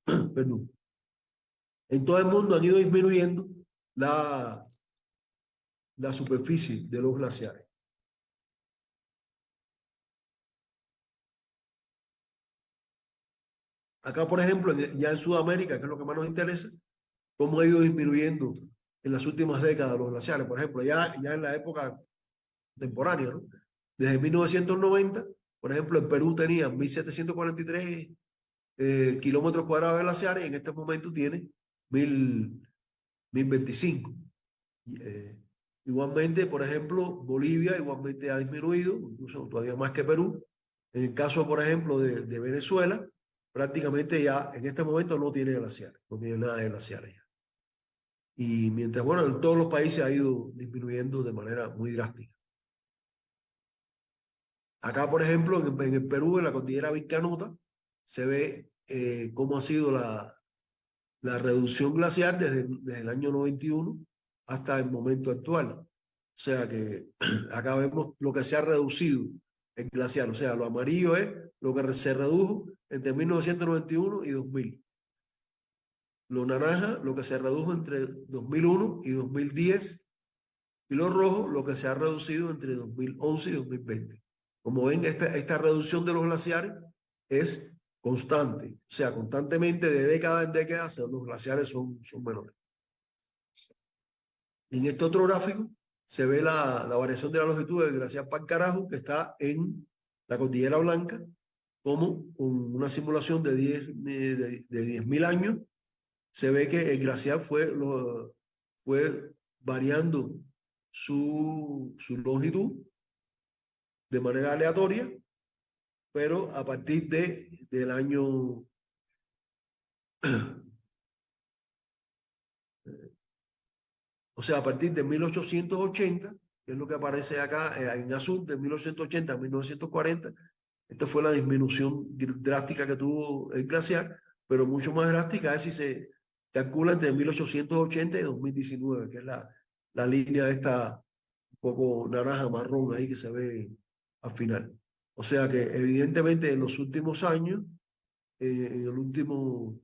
perdón, en todo el mundo han ido disminuyendo la superficie de los glaciares. Acá, por ejemplo, ya en Sudamérica, que es lo que más nos interesa, cómo ha ido disminuyendo en las últimas décadas los glaciares. Por ejemplo, ya en la época contemporánea, ¿no? Desde 1990, por ejemplo, en Perú tenía 1.743 kilómetros cuadrados de glaciares y en este momento tiene 1.025. Igualmente, por ejemplo, Bolivia igualmente ha disminuido, incluso todavía más que Perú. En el caso, por ejemplo, de Venezuela, prácticamente ya en este momento no tiene glaciares, no tiene nada de glaciares ya. Y mientras, bueno, en todos los países ha ido disminuyendo de manera muy drástica. Acá, por ejemplo, en el Perú, en la cordillera Vilcanota, se ve cómo ha sido la reducción glaciar desde el año 91 hasta el momento actual. O sea que acá vemos lo que se ha reducido el glaciar. O sea, lo amarillo es lo que se redujo entre 1991 y 2000. Lo naranja, lo que se redujo entre 2001 y 2010. Y lo rojo, lo que se ha reducido entre 2011 y 2020. Como ven, esta reducción de los glaciares es constante. O sea, constantemente, de década en década, los glaciares son menores. En este otro gráfico se ve la variación de la longitud del glaciar Pancarajo, que está en la Cordillera Blanca, como con una simulación de 10.000 años. Se ve que el glaciar fue variando su longitud de manera aleatoria, pero a partir del año o sea, a partir de 1880, que es lo que aparece acá en azul, de 1880 a 1940, esta fue la disminución drástica que tuvo el glaciar, pero mucho más drástica es si se calcula entre 1880 y 2019, que es la la línea esta un poco naranja marrón ahí que se ve al final. O sea que evidentemente en los últimos años, en el último,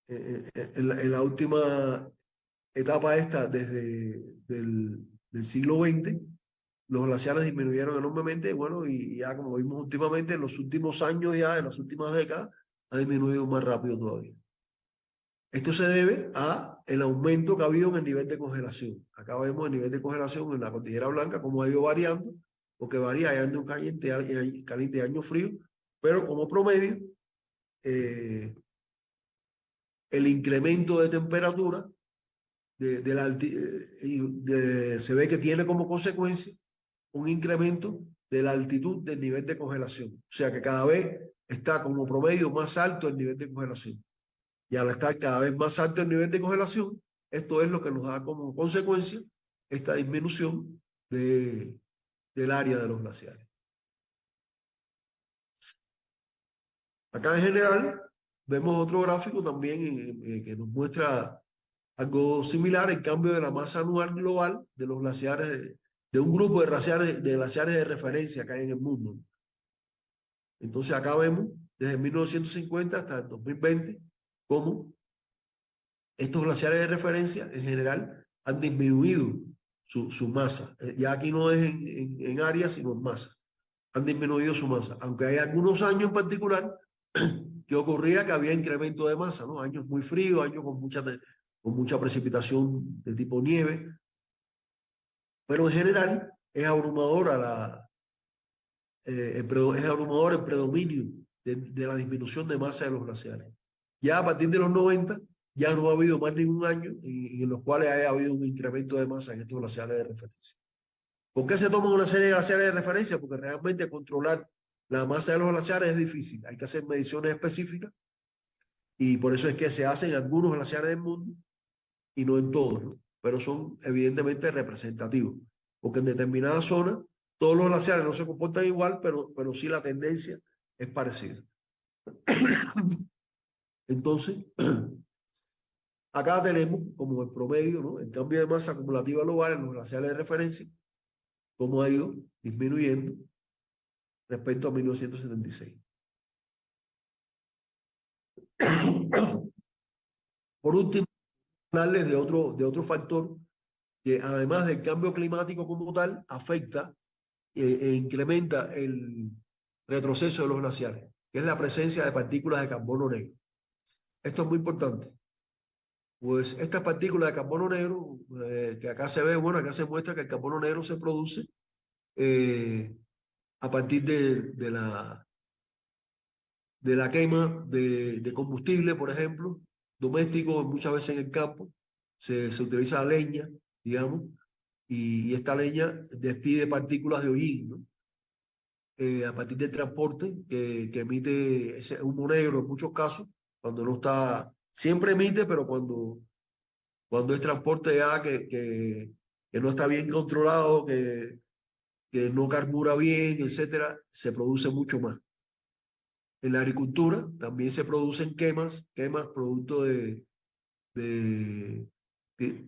en la última etapa esta del siglo XX, los glaciares disminuyeron enormemente, bueno, y ya como vimos últimamente, en los últimos años ya, en las últimas décadas, ha disminuido más rápido todavía. Esto se debe a el aumento que ha habido en el nivel de congelación. Acá vemos el nivel de congelación en la Cordillera Blanca, cómo ha ido variando, porque varía, hay años caliente y años fríos, pero como promedio, el incremento de temperatura se ve que tiene como consecuencia un incremento de la altitud del nivel de congelación. O sea que cada vez está como promedio más alto el nivel de congelación. Y al estar cada vez más alto el nivel de congelación, esto es lo que nos da como consecuencia esta disminución del área de los glaciares. Acá en general vemos otro gráfico también que nos muestra algo similar, el cambio de la masa anual global de los glaciares, de un grupo de glaciares de referencia que hay en el mundo. Entonces acá vemos desde 1950 hasta el 2020 cómo estos glaciares de referencia en general han disminuido su masa. Ya aquí no es en área, sino en masa. Han disminuido su masa. Aunque hay algunos años en particular que ocurría que había incremento de masa, ¿no? Años muy fríos, años con mucha precipitación de tipo nieve. Pero en general es abrumadora es abrumador el predominio de la disminución de masa de los glaciares. Ya a partir de los 90 ya no ha habido más ningún año en los cuales haya habido un incremento de masa en estos glaciares de referencia. ¿Por qué se toman una serie de glaciares de referencia? Porque realmente controlar la masa de los glaciares es difícil. Hay que hacer mediciones específicas y por eso es que se hacen algunos glaciares del mundo y no en todos, ¿no? Pero son evidentemente representativos. Porque en determinadas zonas todos los glaciares no se comportan igual, pero sí la tendencia es parecida. Entonces, acá tenemos como el promedio, ¿no? El cambio de masa acumulativa global en los glaciares de referencia, cómo ha ido disminuyendo respecto a 1976. Por último, hablarles de otro factor que además del cambio climático como tal, afecta e incrementa el retroceso de los glaciares, que es la presencia de partículas de carbono negro. Esto es muy importante. Pues estas partículas de carbono negro, que acá se ve, bueno, acá se muestra que el carbono negro se produce a partir de la quema de combustible, por ejemplo, doméstico, muchas veces en el campo, se utiliza leña, digamos, y esta leña despide partículas de hollín, ¿no? A partir del transporte que emite ese humo negro en muchos casos, cuando no está, siempre emite, pero cuando es transporte ya que no está bien controlado, que no carbura bien, etcétera, se produce mucho más. En la agricultura también se producen quemas producto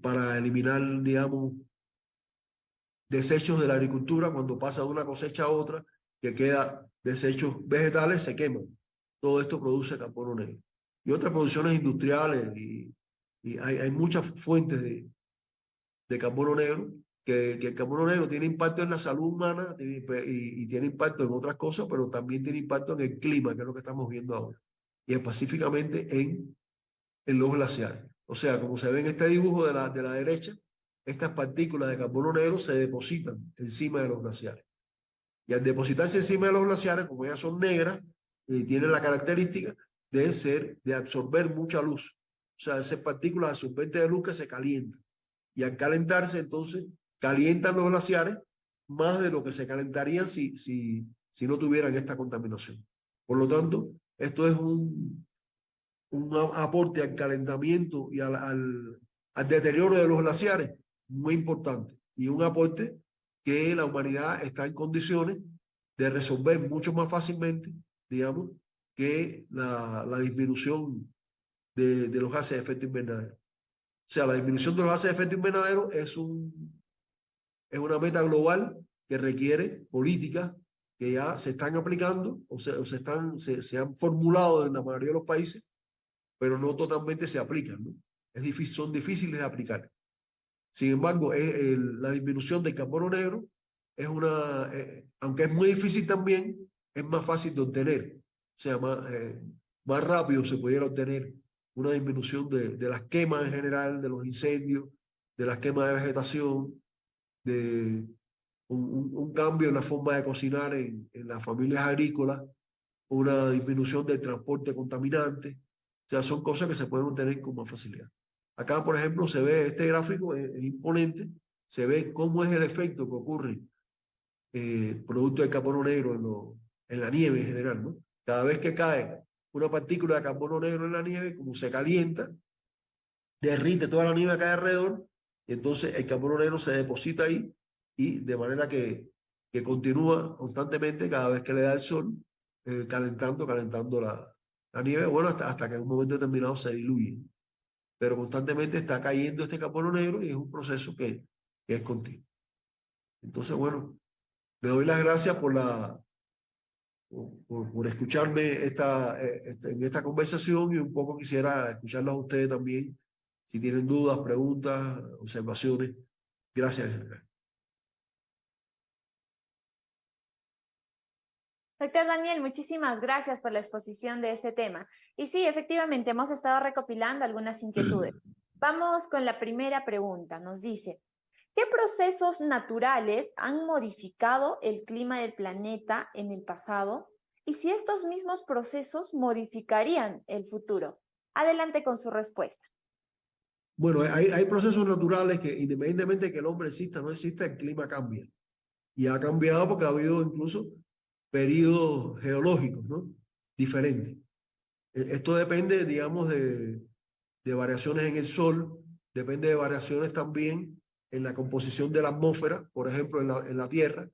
para eliminar, digamos, desechos de la agricultura. Cuando pasa de una cosecha a otra, que queda desechos vegetales, se queman. Todo esto produce carbono negro. Y otras producciones industriales, y hay muchas fuentes de carbono negro, que el carbono negro tiene impacto en la salud humana y tiene impacto en otras cosas, pero también tiene impacto en el clima, que es lo que estamos viendo ahora. Y específicamente en los glaciares. O sea, como se ve en este dibujo de la derecha, estas partículas de carbono negro se depositan encima de los glaciares. Y al depositarse encima de los glaciares, como ellas son negras, tienen la característica de absorber mucha luz. O sea, esas partículas absorbentes de luz que se calientan. Y al calentarse, entonces, calientan los glaciares más de lo que se calentarían si no tuvieran esta contaminación. Por lo tanto, esto es un aporte al calentamiento y al deterioro de los glaciares muy importante. Y un aporte que la humanidad está en condiciones de resolver mucho más fácilmente, digamos, que la disminución de los gases de efecto invernadero. sea, la disminución de los gases de efecto invernadero es una meta global que requiere políticas que ya se están aplicando o se han formulado en la mayoría de los países, pero no totalmente se aplican, ¿no? Son difíciles de aplicar. Sin embargo, la disminución del carbono negro es aunque es muy difícil también, es más fácil de obtener. O sea, más rápido se pudiera obtener una disminución de las quemas en general, de los incendios, de las quemas de vegetación, de un cambio en la forma de cocinar en las familias agrícolas, una disminución del transporte contaminante. O sea, son cosas que se pueden obtener con más facilidad. Acá, por ejemplo, se ve este gráfico, es imponente, se ve cómo es el efecto que ocurre producto de carbono negro en la nieve en general, ¿no? Cada vez que cae una partícula de carbono negro en la nieve, como se calienta, derrite toda la nieve que hay alrededor, y entonces el carbono negro se deposita ahí, y de manera que continúa constantemente cada vez que le da el sol, calentando la nieve, bueno, hasta que en un momento determinado se diluye. Pero constantemente está cayendo este carbono negro y es un proceso que es continuo. Entonces, bueno, le doy las gracias por escucharme en esta conversación, y un poco quisiera escucharlos a ustedes también, si tienen dudas, preguntas, observaciones. Gracias. Doctor Daniel, muchísimas gracias por la exposición de este tema. Y sí, efectivamente, hemos estado recopilando algunas inquietudes. Vamos con la primera pregunta. Nos dice, ¿qué procesos naturales han modificado el clima del planeta en el pasado? Y si estos mismos procesos modificarían el futuro. Adelante con su respuesta. Bueno, hay procesos naturales que, independientemente de que el hombre exista o no exista, el clima cambia. Y ha cambiado porque ha habido incluso periodos geológicos, ¿no? Diferentes. Esto depende, digamos, de variaciones en el sol, depende de variaciones también en la composición de la atmósfera, por ejemplo, en la Tierra.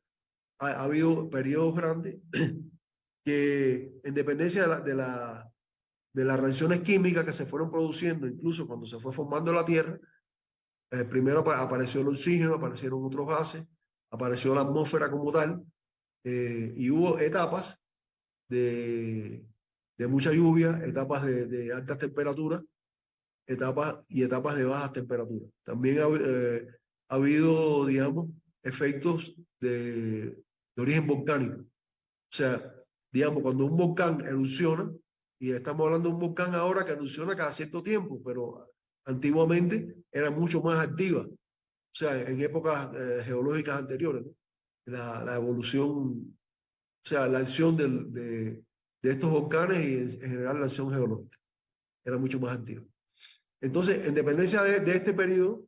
Ha habido periodos grandes que, en dependencia de las reacciones químicas que se fueron produciendo, incluso cuando se fue formando la Tierra, primero apareció el oxígeno, aparecieron otros gases, apareció la atmósfera como tal, y hubo etapas de mucha lluvia, etapas de altas temperaturas, etapas de bajas temperaturas. También ha habido, digamos, efectos de origen volcánico. O sea, digamos, cuando un volcán erupciona, y estamos hablando de un volcán ahora que erupciona cada cierto tiempo, pero antiguamente era mucho más activa. O sea, en épocas geológicas anteriores, ¿no? La evolución, o sea, la acción de estos volcanes y en general la acción geológica era mucho más activa. Entonces, en dependencia de este periodo,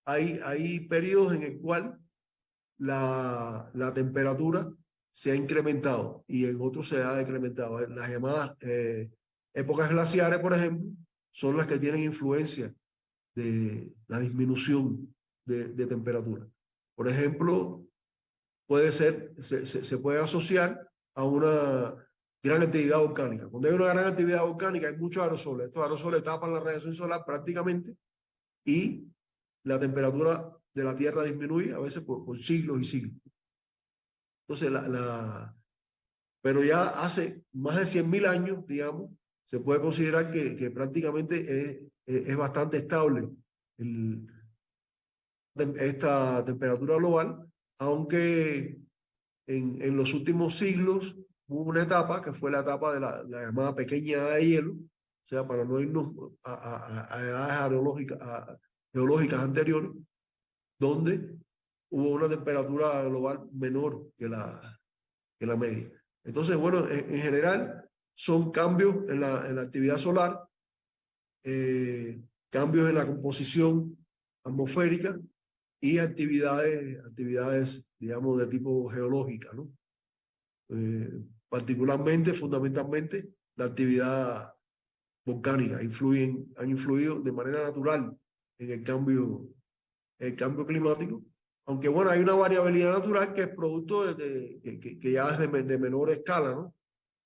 hay periodos en el cual la temperatura se ha incrementado y en otros se ha decrementado. Las llamadas épocas glaciares, por ejemplo, son las que tienen influencia de la disminución de temperatura. Por ejemplo, se puede asociar a una gran actividad volcánica. Cuando hay una gran actividad volcánica hay muchos aerosoles. Estos aerosoles tapan la radiación solar prácticamente, y la temperatura de la Tierra disminuye, a veces por siglos y siglos. Entonces, pero ya hace más de 100.000 años, digamos, se puede considerar que prácticamente es bastante estable esta temperatura global, aunque en los últimos siglos hubo una etapa que fue la etapa de la llamada pequeña edad de hielo, o sea, para no irnos a edades geológicas anteriores, donde hubo una temperatura global menor que la media. Entonces, bueno, en general son cambios en la actividad solar, cambios en la composición atmosférica y actividades, digamos, de tipo geológica, ¿no? Particularmente, fundamentalmente, la actividad volcánica han influido de manera natural en el cambio climático, aunque bueno, hay una variabilidad natural que es producto que ya es de menor escala, ¿no?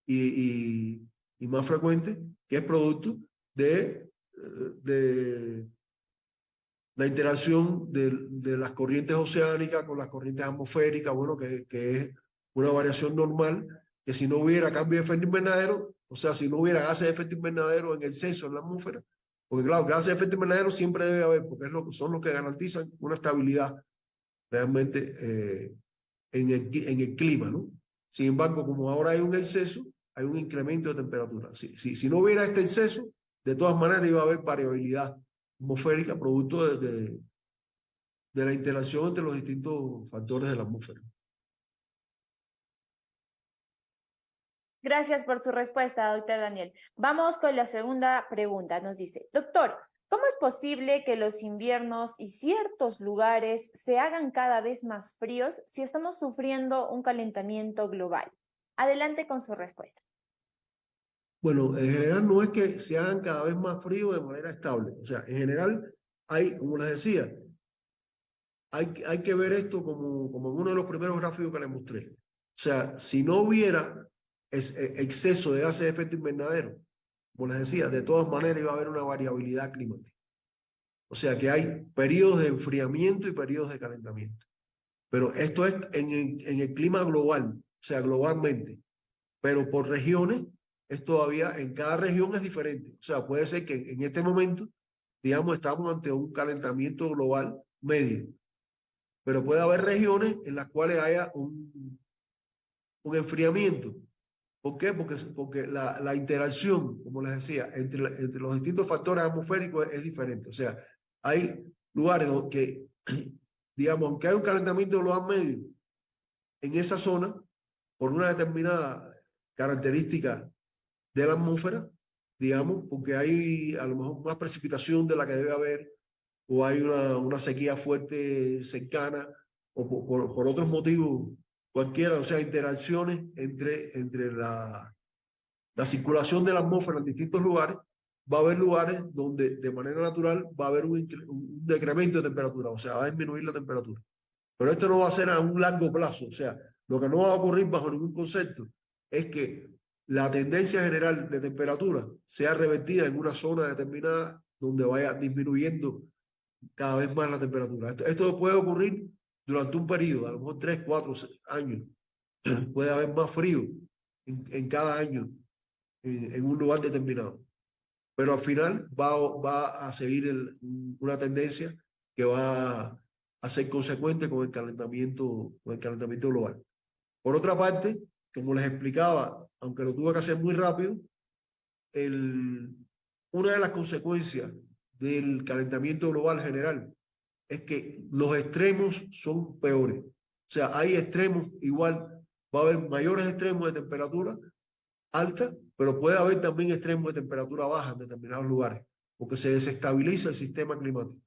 Y más frecuente, que es producto de la interacción de las corrientes oceánicas con las corrientes atmosféricas, bueno, que es una variación normal, que si no hubiera cambio de efecto invernadero, o sea, si no hubiera gases de efecto invernadero en exceso en la atmósfera, porque claro, gases de efecto invernadero siempre debe haber, porque son los que garantizan una estabilidad realmente en el clima, ¿no? Sin embargo, como ahora hay un exceso, hay un incremento de temperatura. Si no hubiera este exceso, de todas maneras iba a haber variabilidad atmosférica producto de la interacción entre los distintos factores de la atmósfera. Gracias por su respuesta, doctor Daniel. Vamos con la segunda pregunta. Nos dice, doctor, ¿cómo es posible que los inviernos y ciertos lugares se hagan cada vez más fríos si estamos sufriendo un calentamiento global? Adelante con su respuesta. Bueno, en general no es que se hagan cada vez más fríos de manera estable. O sea, en general hay, como les decía, hay que ver esto como en uno de los primeros gráficos que les mostré. O sea, si no hubiera exceso de gases de efecto invernadero, como les decía, de todas maneras iba a haber una variabilidad climática. O sea que hay periodos de enfriamiento y periodos de calentamiento. Pero esto es en el clima global, o sea, globalmente. Pero por regiones, es todavía, en cada región es diferente. O sea, puede ser que en este momento, digamos, estamos ante un calentamiento global medio. Pero puede haber regiones en las cuales haya un enfriamiento. ¿Por qué? Porque la interacción, como les decía, entre los distintos factores atmosféricos es diferente. O sea, hay lugares que, digamos, aunque hay un calentamiento global medio, en esa zona, por una determinada característica de la atmósfera, digamos, porque hay a lo mejor más precipitación de la que debe haber, o hay una sequía fuerte cercana, o por otros motivos cualquiera, o sea, interacciones entre la circulación de la atmósfera en distintos lugares, va a haber lugares donde de manera natural va a haber un decremento de temperatura, o sea, va a disminuir la temperatura. Pero esto no va a ser a un largo plazo, o sea, lo que no va a ocurrir bajo ningún concepto es que la tendencia general de temperatura sea revertida en una zona determinada donde vaya disminuyendo cada vez más la temperatura. Esto puede ocurrir durante un periodo, a lo mejor 3, 4 años. Puede haber más frío en cada año en un lugar determinado. Pero al final va a seguir una tendencia que va a ser consecuente con el calentamiento global. Por otra parte, como les explicaba, aunque lo tuve que hacer muy rápido, una de las consecuencias del calentamiento global general es que los extremos son peores. O sea, hay extremos igual, va a haber mayores extremos de temperatura alta, pero puede haber también extremos de temperatura baja en determinados lugares, porque se desestabiliza el sistema climático.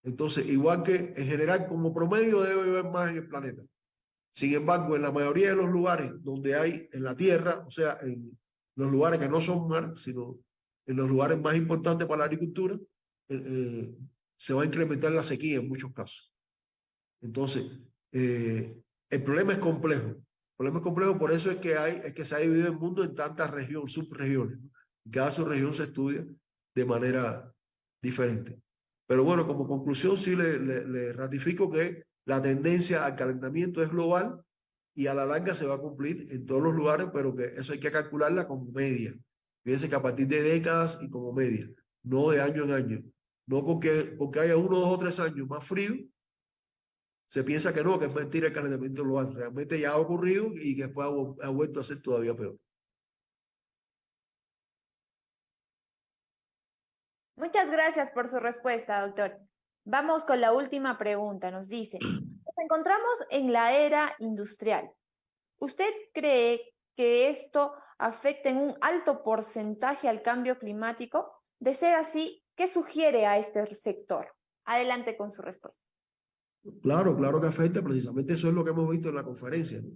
Entonces, igual que en general como promedio debe haber más en el planeta. Sin embargo, en la mayoría de los lugares donde hay en la Tierra, o sea, en los lugares que no son mar, sino en los lugares más importantes para la agricultura, se va a incrementar la sequía en muchos casos. Entonces, el problema es complejo. El problema es complejo, por eso es que se ha dividido el mundo en tantas regiones, subregiones, ¿no? Cada subregión se estudia de manera diferente. Pero bueno, como conclusión sí le ratifico que la tendencia al calentamiento es global y a la larga se va a cumplir en todos los lugares, pero que eso hay que calcularla como media. Fíjense que a partir de décadas y como media, no de año en año. No porque haya 1, 2 o 3 años más frío, se piensa que no, que es mentira el calentamiento global. Realmente ya ha ocurrido y que después ha vuelto a ser todavía peor. Muchas gracias por su respuesta, doctor. Vamos con la última pregunta. Nos dice, nos encontramos en la era industrial. ¿Usted cree que esto afecta en un alto porcentaje al cambio climático? De ser así, ¿qué sugiere a este sector? Adelante con su respuesta. Claro, claro que afecta. Precisamente eso es lo que hemos visto en la conferencia, ¿no?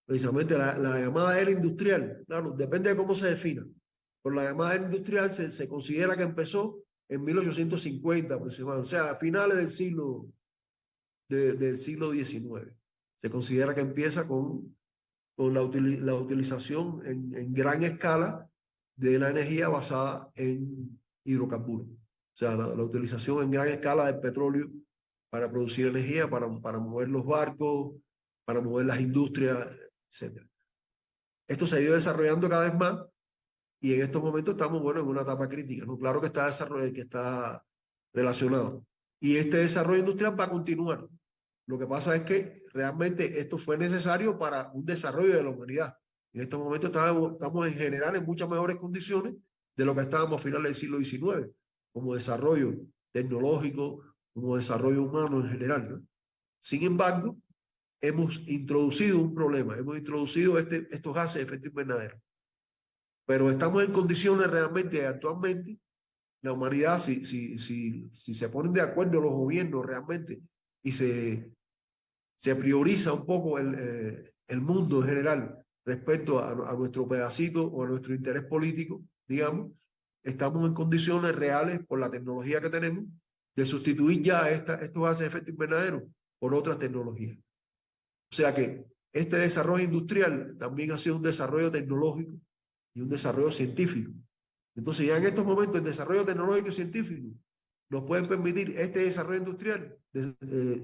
Precisamente la llamada era industrial. Claro, depende de cómo se defina. Por la llamada era industrial se considera que empezó en 1850 aproximadamente, o sea, a finales del siglo XIX. Se considera que empieza con la utilización en gran escala de la energía basada en hidrocarburos. O sea, la utilización en gran escala del petróleo para producir energía, para mover los barcos, para mover las industrias, etc. Esto se ha ido desarrollando cada vez más y en estos momentos estamos, bueno, en una etapa crítica, ¿no? Claro que que está relacionado. Y este desarrollo industrial va a continuar. Lo que pasa es que realmente esto fue necesario para un desarrollo de la humanidad. En estos momentos estamos en general en muchas mejores condiciones de lo que estábamos a finales del siglo XIX, como desarrollo tecnológico, como desarrollo humano en general, ¿no? Sin embargo, hemos introducido un problema, hemos introducido estos gases de efecto invernadero. Pero estamos en condiciones realmente, actualmente, la humanidad, si se ponen de acuerdo los gobiernos realmente y se prioriza un poco el mundo en general respecto a nuestro pedacito o a nuestro interés político, digamos, estamos en condiciones reales por la tecnología que tenemos de sustituir ya estos gases de efecto invernadero por otras tecnologías. O sea que este desarrollo industrial también ha sido un desarrollo tecnológico y un desarrollo científico. Entonces ya en estos momentos el desarrollo tecnológico y científico nos pueden permitir este desarrollo industrial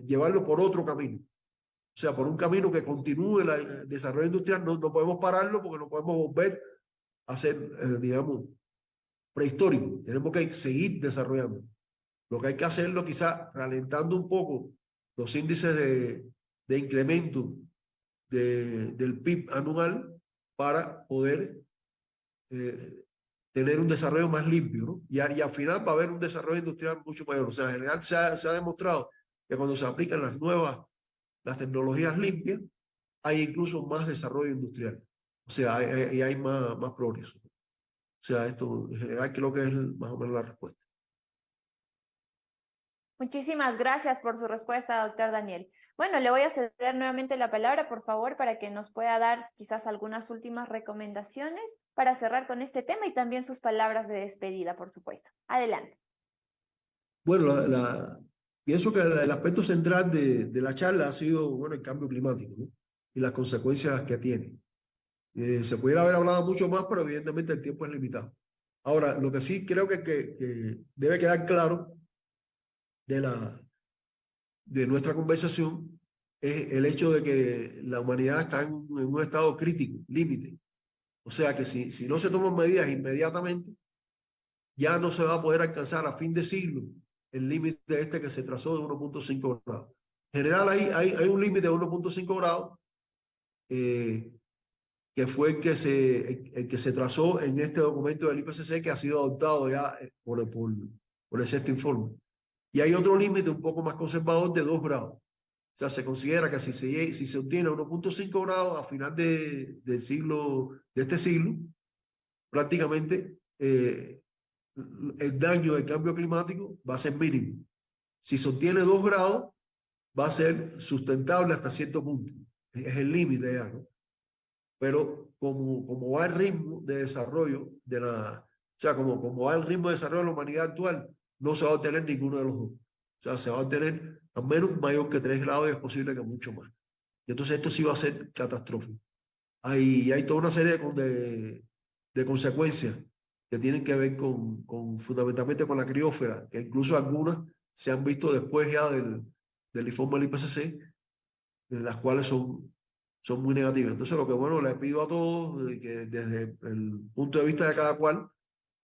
llevarlo por otro camino. O sea, por un camino que continúe el desarrollo industrial, no podemos pararlo porque no podemos volver a ser, digamos, prehistórico. Tenemos que seguir desarrollando. Lo que hay que hacerlo quizás ralentando un poco los índices de incremento del PIB anual para poder tener un desarrollo más limpio, ¿no? Y al final va a haber un desarrollo industrial mucho mayor. O sea, en general se ha demostrado que cuando se aplican las tecnologías limpias, hay incluso más desarrollo industrial. O sea, hay más progreso. O sea, esto en general creo que es más o menos la respuesta. Muchísimas gracias por su respuesta, doctor Daniel. Bueno, le voy a ceder nuevamente la palabra, por favor, para que nos pueda dar quizás algunas últimas recomendaciones para cerrar con este tema y también sus palabras de despedida, por supuesto. Adelante. Bueno, pienso que el aspecto central de la charla ha sido, bueno, el cambio climático, ¿no? Y las consecuencias que tiene. Se pudiera haber hablado mucho más, pero evidentemente el tiempo es limitado. Ahora, lo que sí creo que debe quedar claro de nuestra conversación es el hecho de que la humanidad está en un estado crítico, límite. O sea que si no se toman medidas inmediatamente, ya no se va a poder alcanzar a fin de siglo el límite este que se trazó de 1.5 grados. En general hay un límite de 1.5 grados que fue el que se trazó en este documento del IPCC que ha sido adoptado ya por el sexto informe. Y hay otro límite un poco más conservador de 2 grados. O sea, se considera que si se obtiene 1.5 grados a final de este siglo, prácticamente el daño del cambio climático va a ser mínimo. Si se obtiene 2 grados, va a ser sustentable hasta cierto punto. Es el límite ya, ¿no? Pero como va el ritmo de desarrollo o sea, como va el ritmo de desarrollo de la humanidad actual, no se va a obtener ninguno de los dos. O sea, se va a obtener al menos mayor que 3 grados y es posible que mucho más. Y entonces esto sí va a ser catastrófico. Hay toda una serie de consecuencias que tienen que ver fundamentalmente con la criósfera, que incluso algunas se han visto después ya del informe del IPCC, las cuales son muy negativas. Entonces, lo que bueno, les pido a todos que desde el punto de vista de cada cual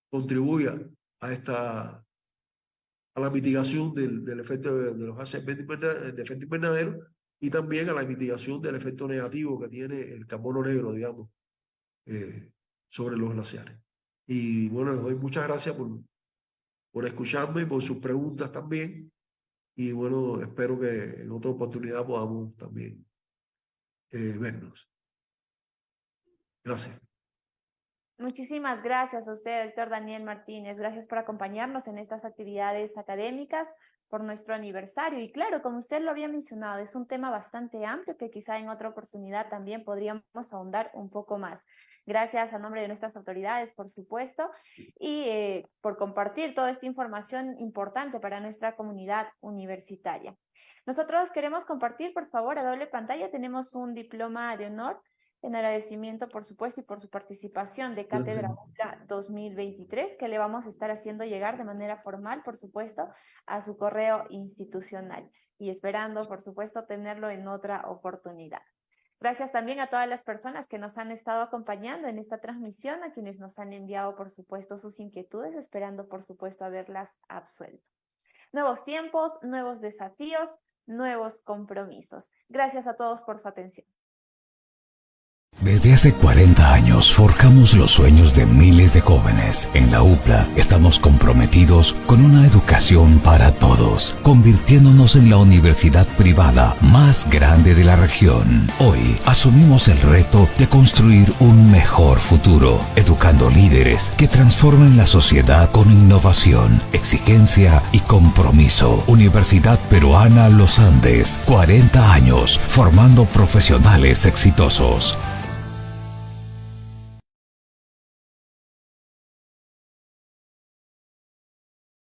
contribuya a la mitigación del efecto de los gases de efecto invernadero y también a la mitigación del efecto negativo que tiene el carbono negro, digamos, sobre los glaciares. Y bueno, les doy muchas gracias por escucharme y por sus preguntas también. Y bueno, espero que en otra oportunidad podamos también vernos. Gracias. Muchísimas gracias a usted, doctor Daniel Martínez. Gracias por acompañarnos en estas actividades académicas por nuestro aniversario. Y claro, como usted lo había mencionado, es un tema bastante amplio que quizá en otra oportunidad también podríamos ahondar un poco más. Gracias a nombre de nuestras autoridades, por supuesto, y por compartir toda esta información importante para nuestra comunidad universitaria. Nosotros queremos compartir, por favor, a doble pantalla. Tenemos un diploma de honor En agradecimiento, por supuesto, y por su participación de Cátedra UPLA 2023, que le vamos a estar haciendo llegar de manera formal, por supuesto, a su correo institucional y esperando, por supuesto, tenerlo en otra oportunidad. Gracias también a todas las personas que nos han estado acompañando en esta transmisión, a quienes nos han enviado, por supuesto, sus inquietudes, esperando, por supuesto, haberlas absuelto. Nuevos tiempos, nuevos desafíos, nuevos compromisos. Gracias a todos por su atención. Desde hace 40 años forjamos los sueños de miles de jóvenes. En la UPLA estamos comprometidos con una educación para todos, convirtiéndonos en la universidad privada más grande de la región. Hoy asumimos el reto de construir un mejor futuro, educando líderes que transformen la sociedad con innovación, exigencia y compromiso. Universidad Peruana Los Andes, 40 años formando profesionales exitosos.